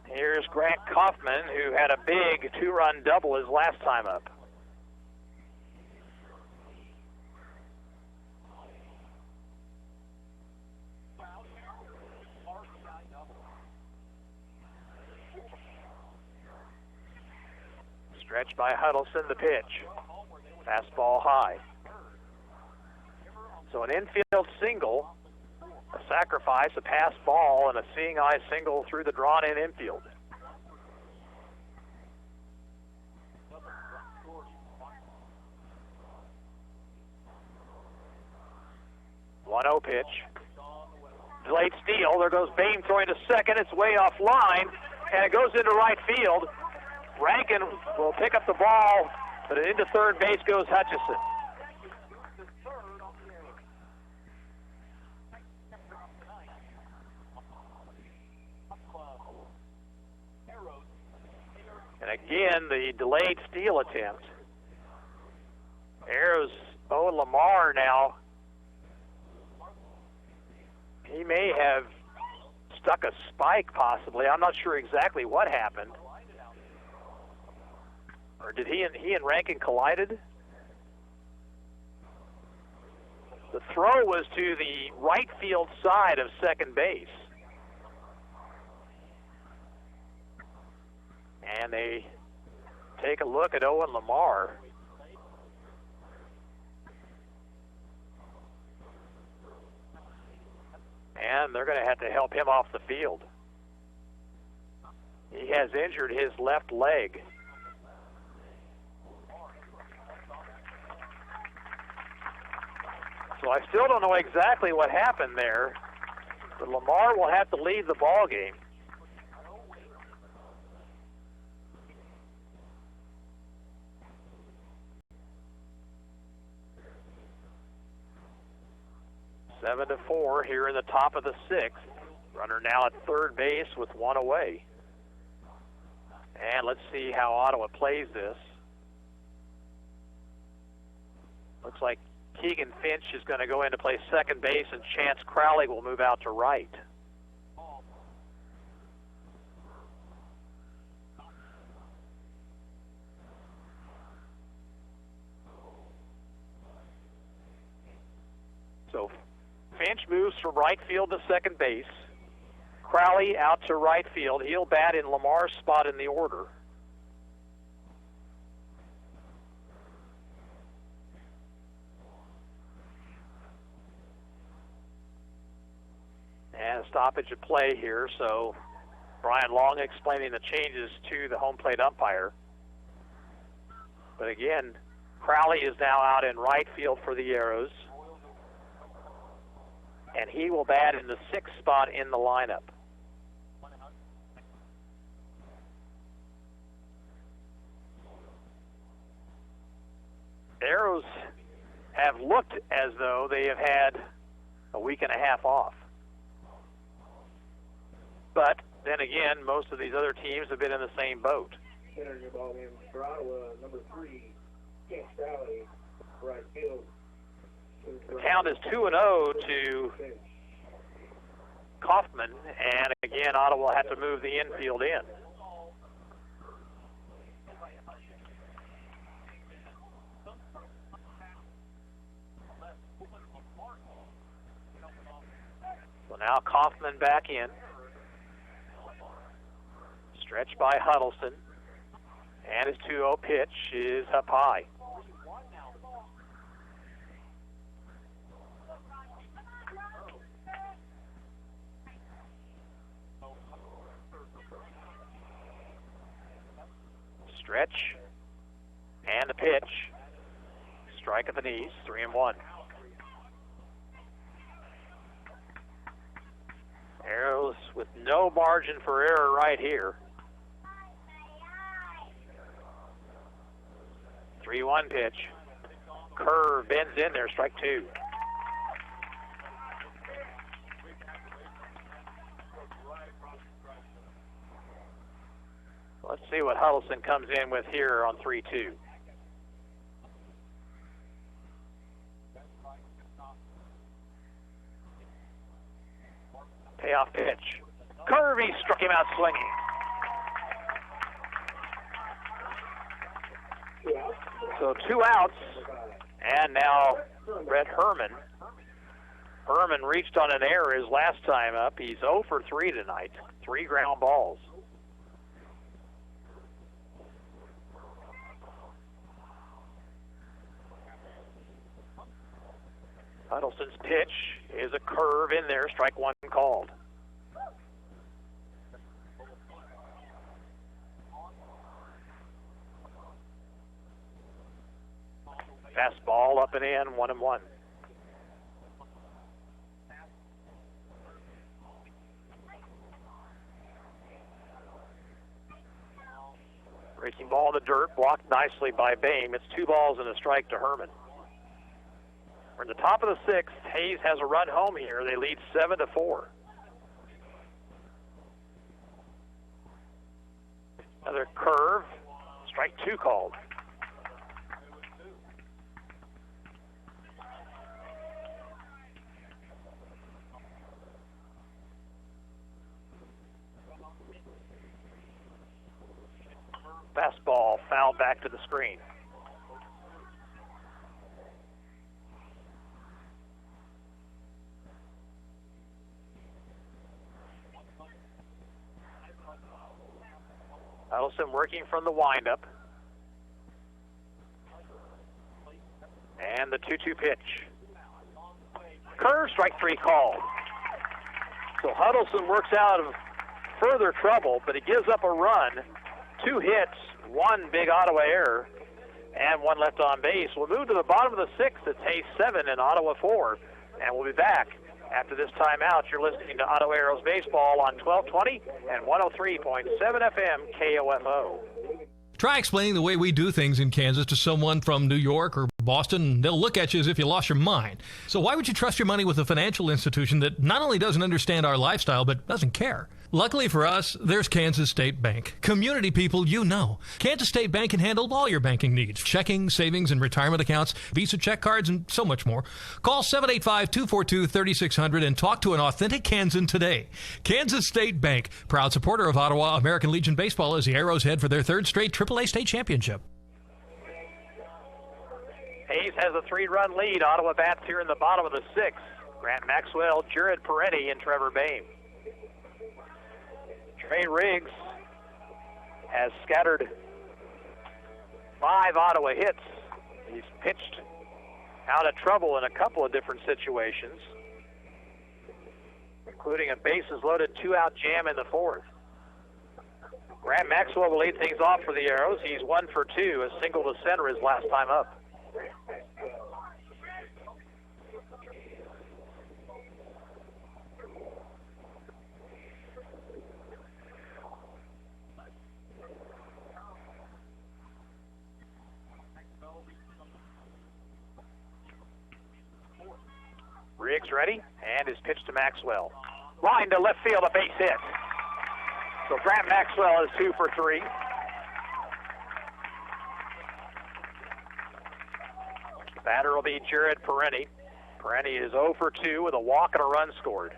Here's Grant Kaufman, who had a big 2-run double his last time up. Stretch by Huddleston, the pitch. Fastball high. So an infield single, a sacrifice, a pass ball, and a seeing eye single through the drawn-in infield. One-0 pitch. Delayed steal. There goes Boehm throwing to second. It's way off line, and it goes into right field. Rankin will pick up the ball, but into third base goes Hutchison. And again, the delayed steal attempt. Arrows, Owen Lamar now. He may have stuck a spike possibly. I'm not sure exactly what happened. Or did he and Rankin collided? The throw was to the right field side of second base. And they take a look at Owen Lamar. And they're going to have to help him off the field. He has injured his left leg. So I still don't know exactly what happened there, but Lamar will have to leave the ball game. Seven to 4 here in the top of the sixth. Runner now at third base with one away. And let's see how Ottawa plays this. Looks like Keegan Finch is going to go in to play second base, and Chance Crowley will move out to right. So Finch moves from right field to second base. Crowley out to right field. He'll bat in Lamar's spot in the order. And a stoppage of play here, so Brian Long explaining the changes to the home plate umpire. But again, Crowley is now out in right field for the Arrows. And he will bat in the sixth spot in the lineup. Arrows have looked as though they have had a week and a half off. But then again, most of these other teams have been in the same boat. Entering your ball game for Ottawa, number 3, Chance Crowley, right field. The count is 2-0 to Kaufman, and again, Ottawa will have to move the infield in. So now Kaufman back in. Stretch by Huddleston. And his 2-0 pitch is up high. Stretch. And the pitch. Strike at the knees. 3-1. Arrows with no margin for error right here. 3-1 pitch. Curve bends in there, strike 2. Let's see what Huddleston comes in with here on 3-2. Payoff pitch. Curve, he struck him out swinging. So 2 outs, and now Brett Herman. Herman reached on an error his last time up. He's 0 for 3 tonight. 3 ground balls. Huddleston's pitch is a curve in there, strike 1 called. Fastball up and in, 1-1. Breaking ball in the dirt, blocked nicely by Boehm. It's 2 balls and a strike to Herman. We're in the top of the 6th. Hayes has a run home here. They lead 7-4. Another curve. Strike 2 called. Fastball fouled back to the screen. Huddleston working from the windup. And the 2-2 pitch. Curve, strike 3 called. So Huddleston works out of further trouble, but he gives up a run. 2 hits, 1 big Ottawa error, and 1 left on base. We'll move to the bottom of the 6th. It's Hayes 7 and Ottawa 4, and we'll be back after this timeout. You're listening to Ottawa Arrows Baseball on 1220 and 103.7 FM KOFO. Try explaining the way we do things in Kansas to someone from New York or Boston, and they'll look at you as if you lost your mind. So why would you trust your money with a financial institution that not only doesn't understand our lifestyle, but doesn't care? Luckily for us, there's Kansas State Bank. Community people you know. Kansas State Bank can handle all your banking needs. Checking, savings, and retirement accounts, Visa check cards, and so much more. Call 785-242-3600 and talk to an authentic Kansan today. Kansas State Bank, proud supporter of Ottawa American Legion Baseball as the Arrows head for their 3rd straight AAA state championship. Hayes has a 3-run lead. Ottawa bats here in the bottom of the 6th. Grant Maxwell, Jared Peretti, and Trevor Bain. Trey Riggs has scattered 5 Ottawa hits. He's pitched out of trouble in a couple of different situations, including a bases-loaded 2-out jam in the 4th. Grant Maxwell will lead things off for the Arrows. He's 1 for 2, a single to center his last time up. Riggs ready, and his pitch to Maxwell. Line to left field, a base hit. So Grant Maxwell is 2 for 3. Batter will be Jared Peretti. Peretti is 0 for 2 with a walk and a run scored.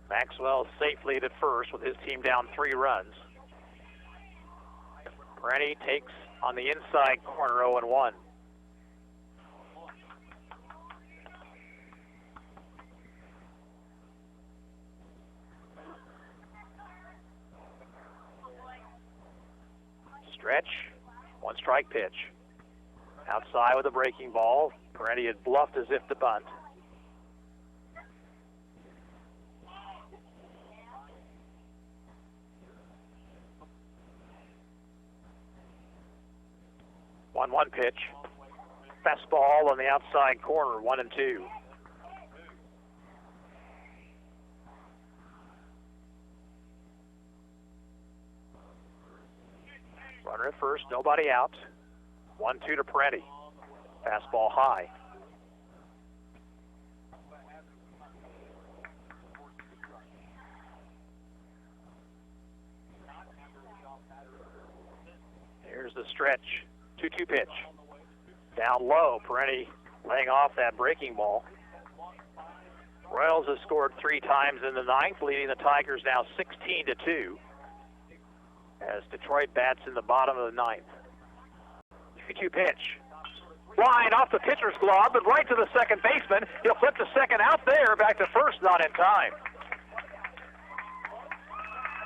Maxwell safely to first with his team down 3 runs. Peretti takes on the inside corner 0-1. Stretch, 1-strike pitch. Outside with a breaking ball. Peretti had bluffed as if to bunt. One pitch. Fastball on the outside corner, 1-2. Runner at first, nobody out. 1-2 to Peretti. Fastball high. Here's the stretch. 2-2 pitch. Down low, Peretti laying off that breaking ball. Royals has scored 3 times in the 9th, leading the Tigers now 16-2 as Detroit bats in the bottom of the 9th. 2-2 pitch. Line off the pitcher's glove, but right to the second baseman. He'll flip to second out there, back to first, not in time.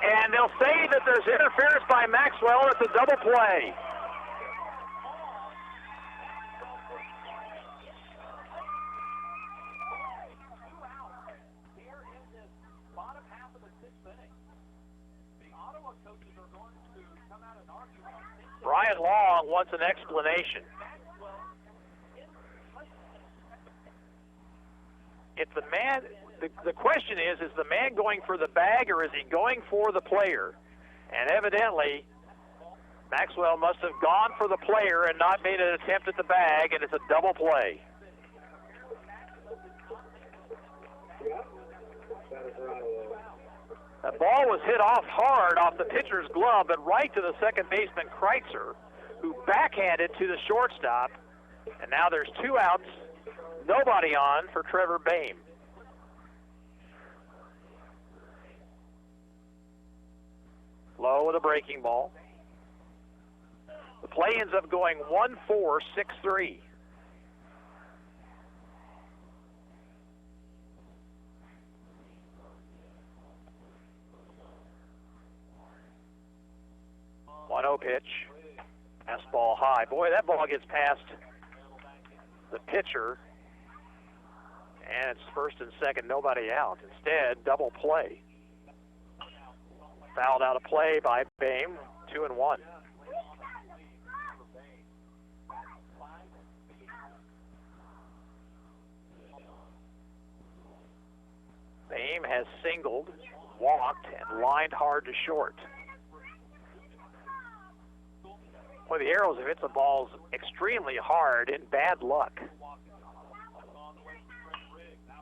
And they'll say that there's interference by Maxwell. It's a double play. Brian Long wants an explanation. If the man, the question is the man going for the bag or is he going for the player? And evidently, Maxwell must have gone for the player and not made an attempt at the bag, and it's a double play. The ball was hit off hard off the pitcher's glove, but right to the second baseman, Kreitzer, who backhanded to the shortstop. And now there's 2 outs, nobody on for Trevor Boehm. Low with a breaking ball. The play ends up going 1-4, 6-3. One-0 pitch. Fastball high. Boy, that ball gets past the pitcher. And it's first and second, nobody out. Instead, double play. Fouled out of play by Boehm, 2-1. Boehm has singled, walked, and lined hard to short. Boy, the Arrows have hit the balls extremely hard in bad luck.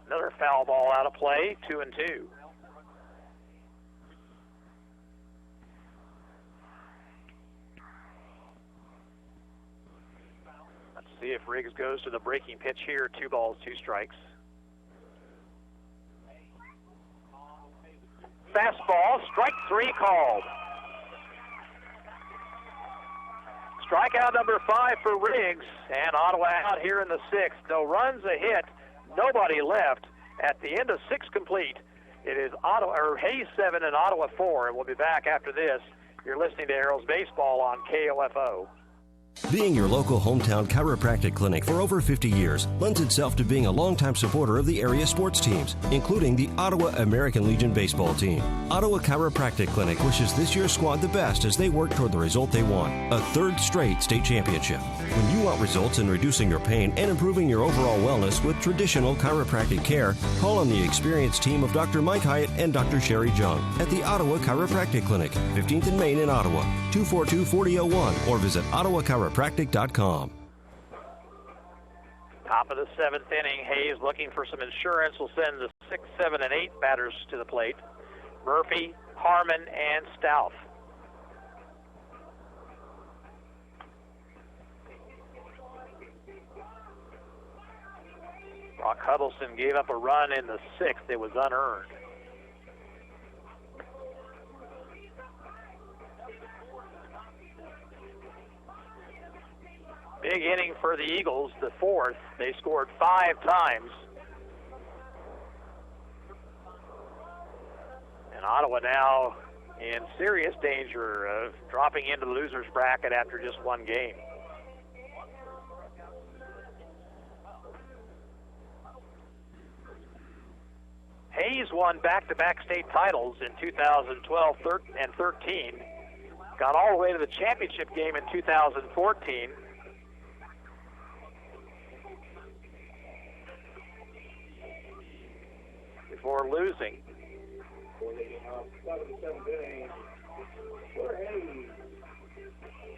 Another foul ball out of play, 2-2. Let's see if Riggs goes to the breaking pitch here. 2 balls, 2 strikes. Fastball, strike 3 called. Strikeout number 5 for Riggs, and Ottawa out here in the 6th. No runs, a hit, nobody left. At the end of 6 complete, it is Hayes 7 and Ottawa 4, and we'll be back after this. You're listening to Arrows Baseball on KOFO. Being your local hometown chiropractic clinic for over 50 years lends itself to being a longtime supporter of the area sports teams, including the Ottawa American Legion baseball team. Ottawa Chiropractic Clinic wishes this year's squad the best as they work toward the result they want, a 3rd straight state championship. When you want results in reducing your pain and improving your overall wellness with traditional chiropractic care, call on the experienced team of Dr. Mike Hyatt and Dr. Sherry Jung at the Ottawa Chiropractic Clinic, 15th and Main in Ottawa, 242-4001, or visit ottawachiropractic.com. Top of the 7th inning, Hayes looking for some insurance will send the 6, 7, and 8 batters to the plate. Murphy, Harmon, and Stouff. Brock Huddleston gave up a run in the 6th. It was unearned. Big inning for the Eagles, the 4th. They scored 5 times. And Ottawa now in serious danger of dropping into the loser's bracket after just 1 game. Hayes won back-to-back state titles in 2012 and 13. Got all the way to the championship game in 2014. Before losing.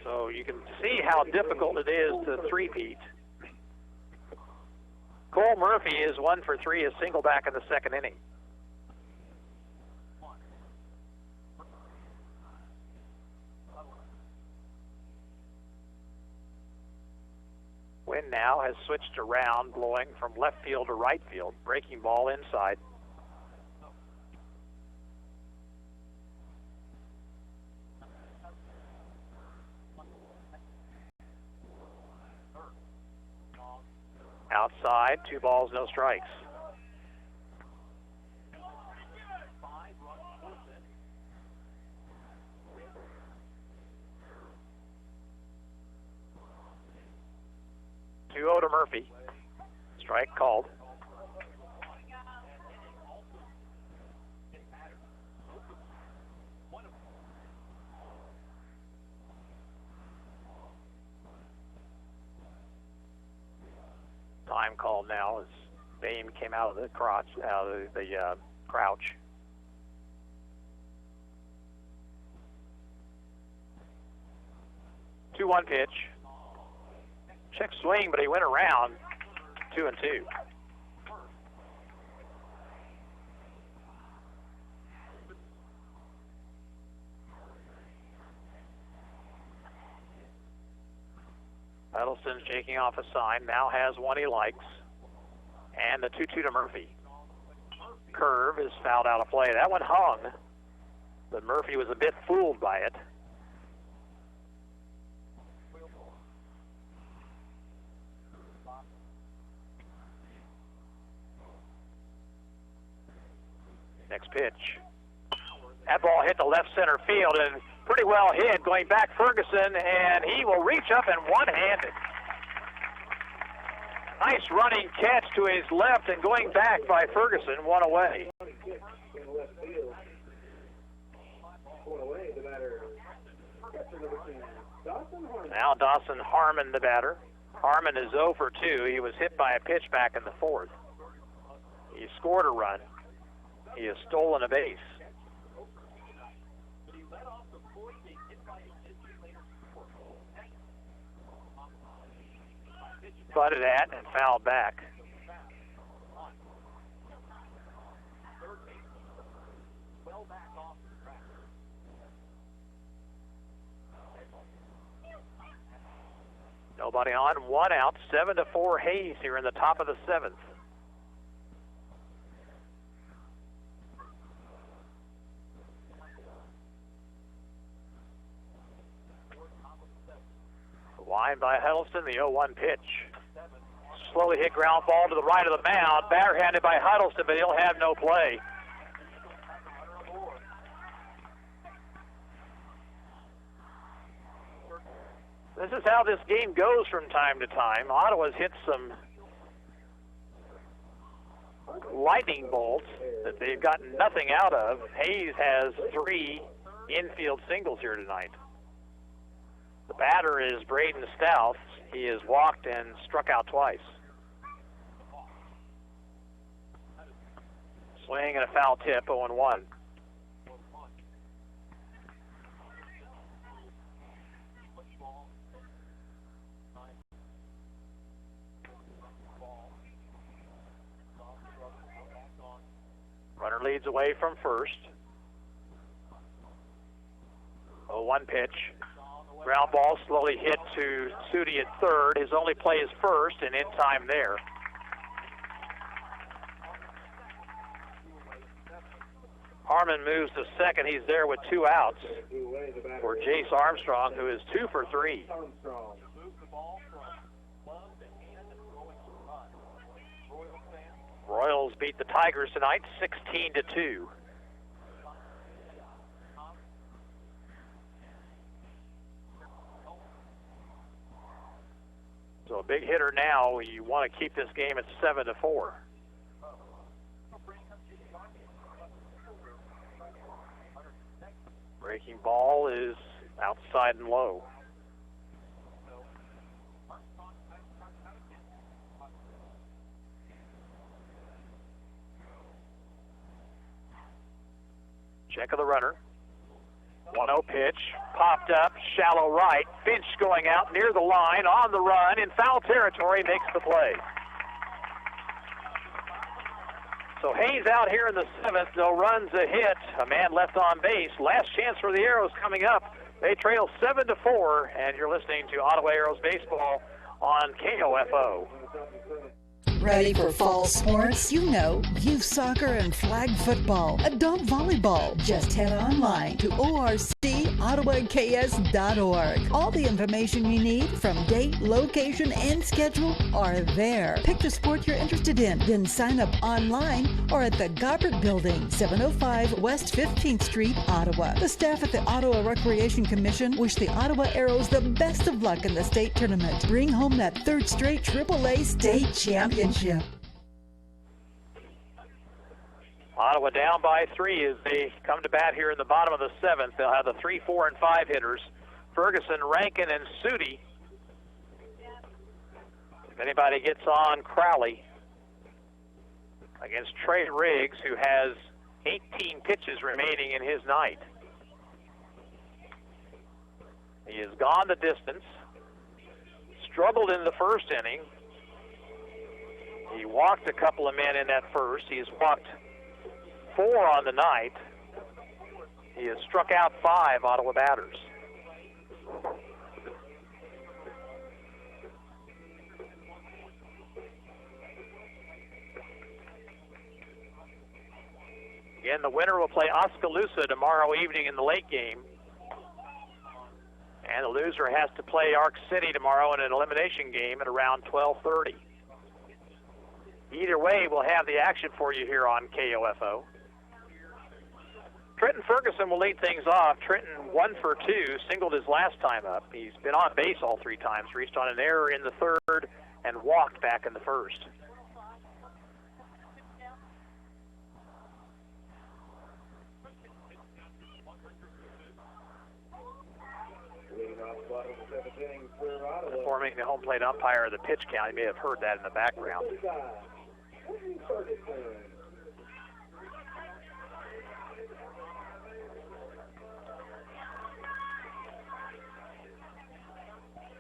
So you can see how difficult it is to three-peat. Cole Murphy is 1 for 3, a single back in the 2nd inning. Wind now has switched around, blowing from left field to right field. Breaking ball inside. Outside, 2 balls, no strikes. Two to Murphy. Strike called. Time called now is Beam came out of the crouch. 2-1 pitch. Check swing, but he went around. 2-2. Huddleston's shaking off a sign. Now has one he likes. And the 2-2 to Murphy. Curve is fouled out of play. That one hung, but Murphy was a bit fooled by it. Next pitch. That ball hit the left center field and pretty well hit. Going back, Ferguson, and he will reach up and one-handed. Nice running catch to his left and going back by Ferguson, one away. Now Dawson Harmon, the batter. Harmon is 0 for 2. He was hit by a pitch back in the fourth. He scored a run. He has stolen a base. Butted at and fouled back. Nobody on, 1 out, 7-4 Hayes here in the top of the 7th. Line by Huddleston, the 0-1 pitch. Slowly hit ground ball to the right of the mound. Barehanded by Huddleston, but he'll have no play. This is how this game goes from time to time. Ottawa's hit some lightning bolts that they've gotten nothing out of. Hayes has 3 infield singles here tonight. The batter is Braden Stouth. He has walked and struck out twice. Swing and a foul tip, 0-1. Runner leads away from first. 0-1 pitch. Ground ball slowly hit to Sudi at third. His only play is first and in time there. Harmon moves to second. He's there with 2 outs for Jace Armstrong, who is 2 for 3. Royals beat the Tigers tonight 16-2. So a big hitter now. You want to keep this game at 7-4. Breaking ball is outside and low. Check of the runner. 1-0 pitch, popped up, shallow right. Finch going out near the line, on the run, in foul territory, makes the play. So Hayes out here in the 7th, no runs, a hit, a man left on base. Last chance for the Arrows coming up. They trail 7-4, and you're listening to Ottawa Arrows baseball on KOFO. Ready for fall sports? You know, youth soccer and flag football, adult volleyball. Just head online to orcottawaks.org. All the information you need from date, location, and schedule are there. Pick the sport you're interested in, then sign up online or at the Gobbert Building, 705 West 15th Street, Ottawa. The staff at the Ottawa Recreation Commission wish the Ottawa Arrows the best of luck in the state tournament. Bring home that 3rd straight AAA state championship. Ottawa down by 3 as they come to bat here in the bottom of the 7th. They'll have the 3, 4, and 5 hitters. Ferguson, Rankin, and Sudi. If anybody gets on, Crowley. against Trey Riggs, who has 18 pitches remaining in his night. He has gone the distance, struggled in the first inning. He walked a couple of men in that first. He has walked 4 on the night. He has struck out 5 Ottawa batters. Again, the winner will play Oskaloosa tomorrow evening in the late game. And the loser has to play Arc City tomorrow in an elimination game at around 12:30. Either way, we'll have the action for you here on KOFO. Trenton Ferguson will lead things off. Trenton 1 for 2, singled his last time up. He's been on base all 3 times, reached on an error in the third, and walked back in the first. Performing the home plate umpire of the pitch count. You may have heard that in the background.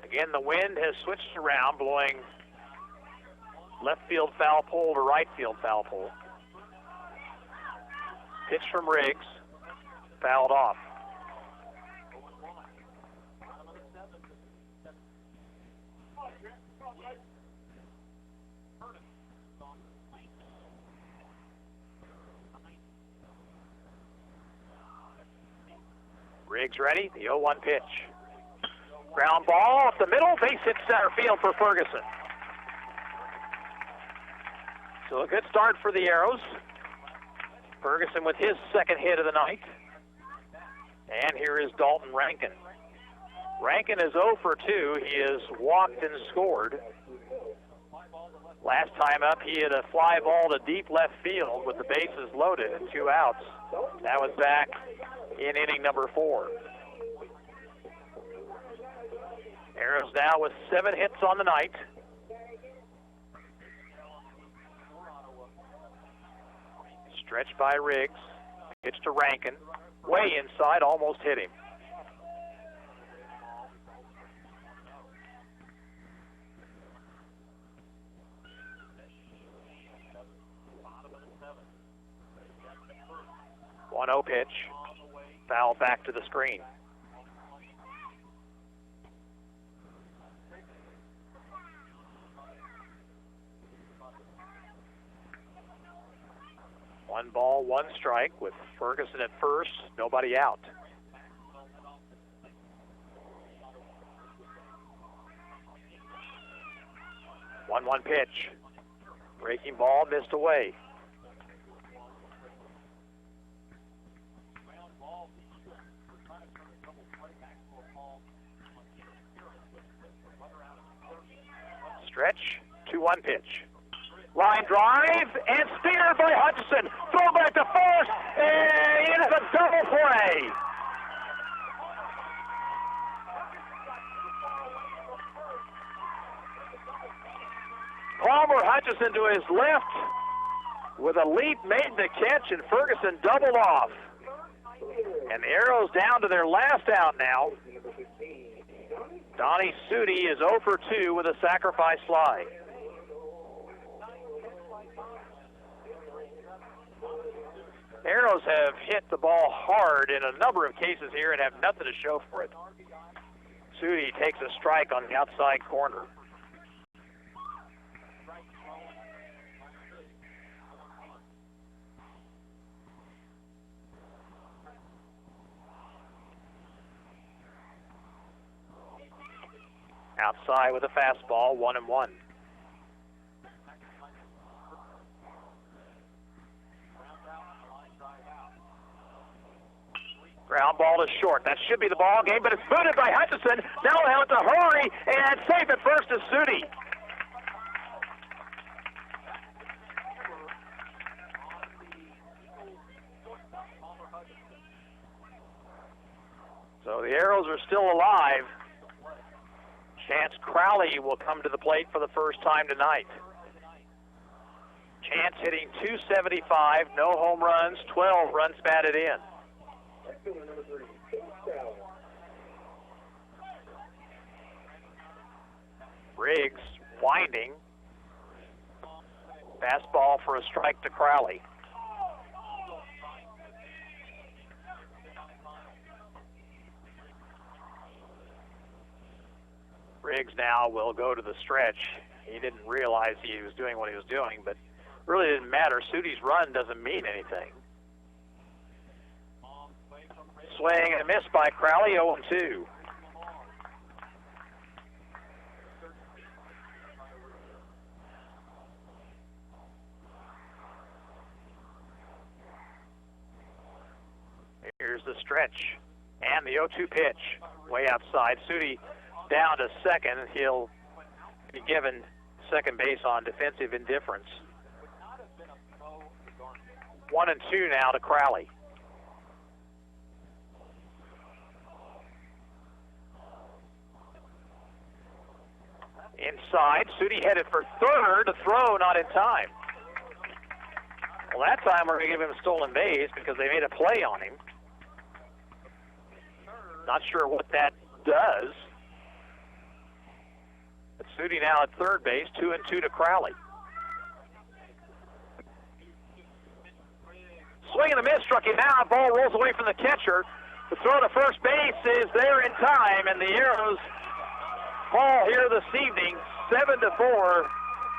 Again, the wind has switched around, blowing left field foul pole to right field foul pole. Pitch from Riggs, fouled off. Riggs ready, the 0-1 pitch. Ground ball off the middle, base hit center field for Ferguson. So a good start for the Arrows. Ferguson with his second hit of the night. And here is Dalton Rankin. Rankin is 0 for 2. He has walked and scored. Last time up, he hit a fly ball to deep left field with the bases loaded and 2 outs. That was back in inning number 4. Arrows now with 7 hits on the night. Stretched by Riggs. Pitch to Rankin. Way inside, almost hit him. One 0 pitch. Foul back to the screen. One ball, 1 strike with Ferguson at first, nobody out. One pitch. Breaking ball missed away. Stretch, 2-1 pitch. Line drive, and speared by Hutchison. Throw back to first, and it is a double play. Palmer Hutchison to his left with a leap made the catch, and Ferguson doubled off. And the Arrows down to their last out now. Donnie Sudi is 0 for 2 with a sacrifice fly. Arrows have hit the ball hard in a number of cases here and have nothing to show for it. Sudi takes a strike on the outside corner. Outside with a fastball, 1-1. Ground ball to short. That should be the ball game, but it's booted by Hutchison. Now they'll have to hurry and safe at first is Sudi. So the Arrows are still alive. Chance Crowley will come to the plate for the first time tonight. Chance hitting .275, no home runs, 12 runs batted in. Riggs winding. Fastball for a strike to Crowley. Riggs now will go to the stretch. He didn't realize he was doing what he was doing, but really didn't matter. Sudi's run doesn't mean anything. Swing and a miss by Crowley, 0-2. Here's the stretch and the 0-2 pitch, way outside. Sudi down to second. He'll be given second base on defensive indifference. 1-2 now to Crowley. Inside, Sudi headed for third. The throw not in time. Well, that time we're going to give him a stolen base because they made a play on him. Not sure what that does. But Sudi now at third base, 2-2 to Crowley. Swing and a miss, struck him out. Ball rolls away from the catcher. The throw to first base is there in time, and the Arrows fall here this evening, 7-4.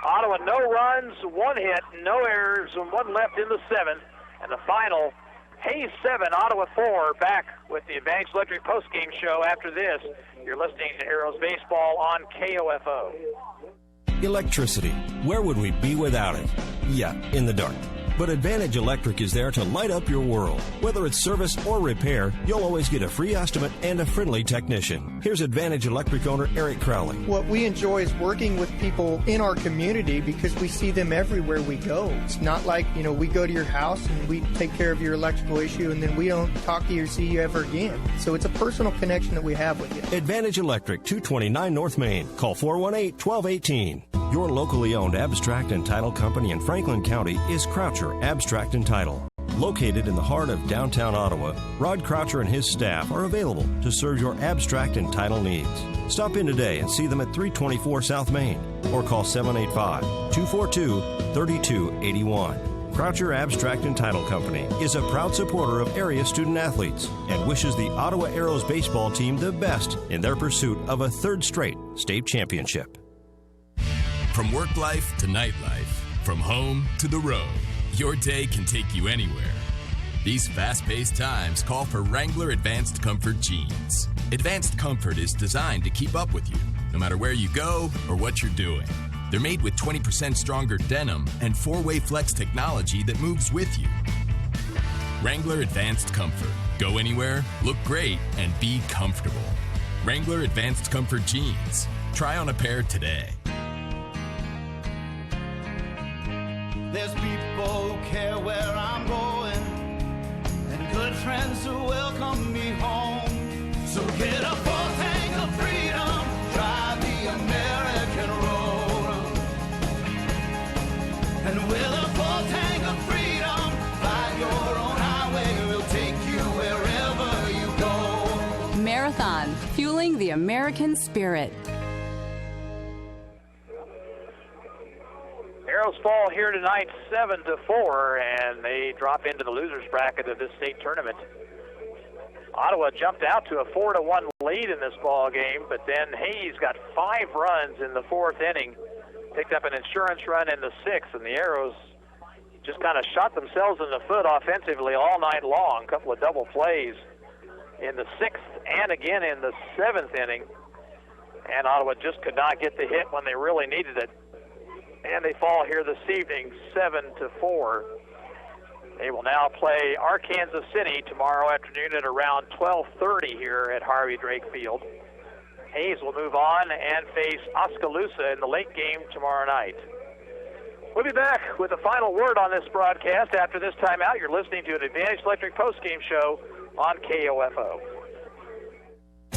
Ottawa, no runs, one hit, no errors, and one left in the seventh. And the final, Hayes 7, Ottawa 4, back with the Advantage Electric postgame show after this. You're listening to Arrows Baseball on KOFO. Electricity. Where would we be without it? Yeah, in the dark. But Advantage Electric is there to light up your world. Whether it's service or repair, you'll always get a free estimate and a friendly technician. Here's Advantage Electric owner Eric Crowley. What we enjoy is working with people in our community because we see them everywhere we go. It's not like, we go to your house and we take care of your electrical issue and then we don't talk to you or see you ever again. So it's a personal connection that we have with you. Advantage Electric, 229 North Main. Call 418-1218. Your locally owned abstract and title company in Franklin County is Croucher Abstract and Title. Located in the heart of downtown Ottawa, Rod Croucher and his staff are available to serve your abstract and title needs. Stop in today and see them at 324 South Main or call 785-242-3281. Croucher Abstract and Title Company is a proud supporter of area student athletes and wishes the Ottawa Arrows baseball team the best in their pursuit of a third straight state championship. From work life to nightlife, from home to the road, your day can take you anywhere. These fast-paced times call for Wrangler Advanced Comfort jeans. Advanced Comfort is designed to keep up with you, no matter where you go or what you're doing. They're made with 20% stronger denim and 4-way flex technology that moves with you. Wrangler Advanced Comfort. Go anywhere, look great, and be comfortable. Wrangler Advanced Comfort jeans. Try on a pair today. There's people who care where I'm going, and good friends who welcome me home. So get a full tank of freedom, drive the American road. And with a full tank of freedom, fly your own highway, we'll take you wherever you go. Marathon, fueling the American spirit. Arrows fall here tonight 7-4, and they drop into the losers bracket of this state tournament. Ottawa jumped out to a 4-1 lead in this ball game, but then Hayes got 5 runs in the fourth inning, picked up an insurance run in the sixth, and the Arrows just kind of shot themselves in the foot offensively all night long. A couple of double plays in the sixth and again in the seventh inning, and Ottawa just could not get the hit when they really needed it. And they fall here this evening, 7-4. They will now play Arkansas City tomorrow afternoon at around 12:30 here at Harvey Drake Field. Hayes will move on and face Oskaloosa in the late game tomorrow night. We'll be back with the final word on this broadcast after this timeout. You're listening to an Advantage Electric postgame show on KOFO.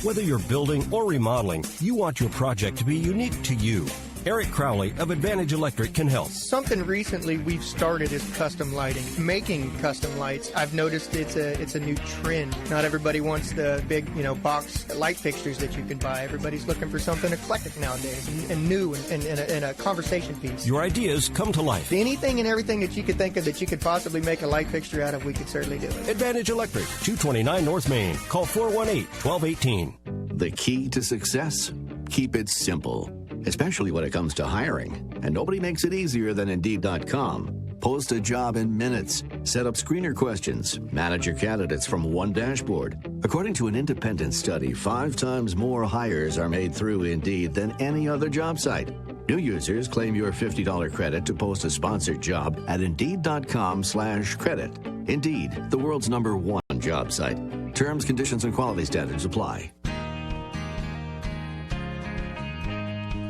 Whether you're building or remodeling, you want your project to be unique to you. Eric Crowley of Advantage Electric can help. Something recently we've started is custom lighting. Making custom lights, I've noticed it's a new trend. Not everybody wants the big, box light fixtures that you can buy. Everybody's looking for something eclectic nowadays and new and a conversation piece. Your ideas come to life. Anything and everything that you could think of that you could possibly make a light fixture out of, we could certainly do it. Advantage Electric, 229 North Main. Call 418-1218. The key to success? Keep it simple, especially when it comes to hiring. And nobody makes it easier than Indeed.com. Post a job in minutes. Set up screener questions. Manage your candidates from one dashboard. According to an independent study, 5 times more hires are made through Indeed than any other job site. New users claim your $50 credit to post a sponsored job at Indeed.com/credit. Indeed, the world's #1 job site. Terms, conditions, and quality standards apply.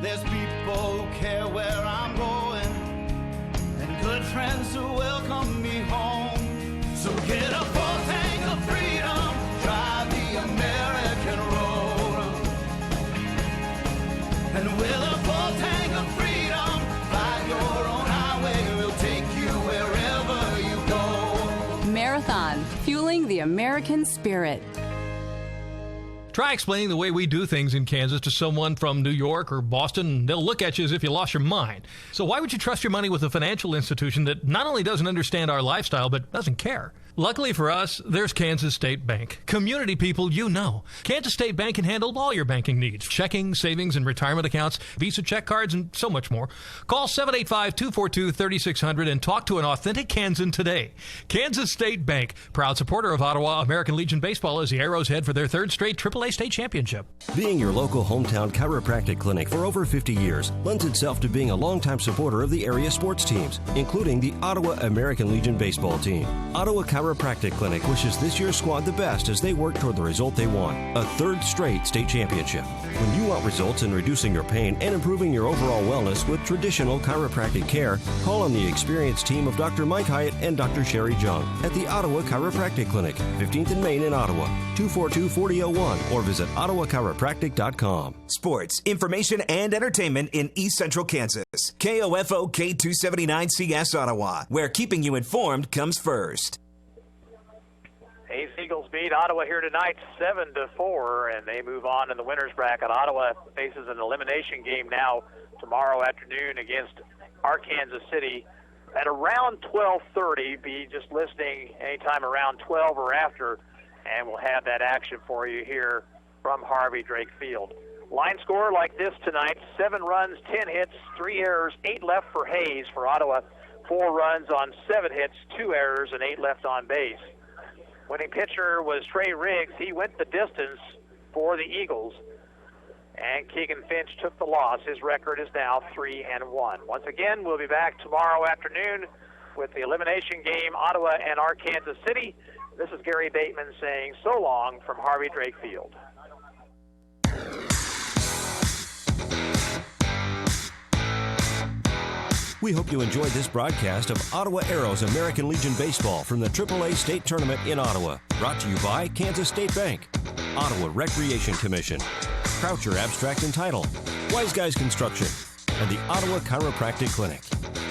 There's people who care where I'm going, and good friends who welcome me home. So get a full tank of freedom, drive the American road. And with a full tank of freedom, find your own highway, we'll take you wherever you go. Marathon, fueling the American spirit. Try explaining the way we do things in Kansas to someone from New York or Boston, and they'll look at you as if you lost your mind. So why would you trust your money with a financial institution that not only doesn't understand our lifestyle, but doesn't care? Luckily for us, there's Kansas State Bank. Community people you know. Kansas State Bank can handle all your banking needs. Checking, savings, and retirement accounts, Visa check cards, and so much more. Call 785-242-3600 and talk to an authentic Kansan today. Kansas State Bank, proud supporter of Ottawa American Legion Baseball as the Arrows head for their 3rd straight AAA state championship. Being your local hometown chiropractic clinic for over 50 years lends itself to being a longtime supporter of the area sports teams, including the Ottawa American Legion Baseball team. Ottawa Chiropractic Clinic wishes this year's squad the best as they work toward the result they want, a 3rd straight state championship. When you want results in reducing your pain and improving your overall wellness with traditional chiropractic care, call on the experienced team of Dr. Mike Hyatt and Dr. Sherry Jung at the Ottawa Chiropractic Clinic, 15th and Main in Ottawa, 242-4001, or visit ottawachiropractic.com. Sports, information, and entertainment in East Central Kansas. KOFO K279CS Ottawa, where keeping you informed comes first. Ace Eagles beat Ottawa here tonight 7-4, and they move on in the winners bracket. Ottawa faces an elimination game now tomorrow afternoon against Arkansas City at around 12:30. Be just listening anytime around 12 or after, and we'll have that action for you here from Harvey Drake Field. Line score like this tonight: 7 runs, 10 hits, 3 errors, 8 left for Hayes for Ottawa, 4 runs on 7 hits, 2 errors, and 8 left on base. Winning pitcher was Trey Riggs. He went the distance for the Eagles, and Keegan Finch took the loss. His record is now 3-1. Once again, we'll be back tomorrow afternoon with the elimination game, Ottawa and Arkansas City. This is Gary Bateman saying so long from Harvey Drake Field. We hope you enjoyed this broadcast of Ottawa Arrows American Legion Baseball from the AAA State Tournament in Ottawa. Brought to you by Kansas State Bank, Ottawa Recreation Commission, Croucher Abstract and Title, Wise Guys Construction, and the Ottawa Chiropractic Clinic.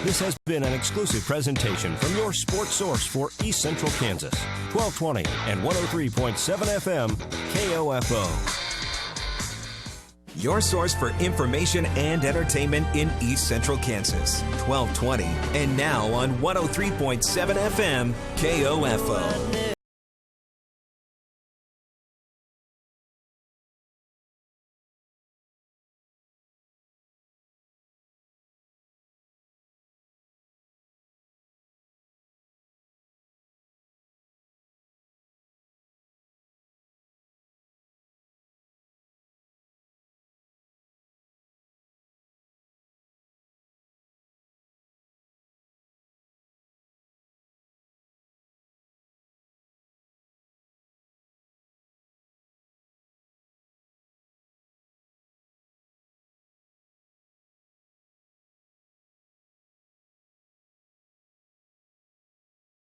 This has been an exclusive presentation from your sports source for East Central Kansas, 1220 and 103.7 FM, KOFO. Your source for information and entertainment in East Central Kansas, 1220, and now on 103.7 FM, KOFO.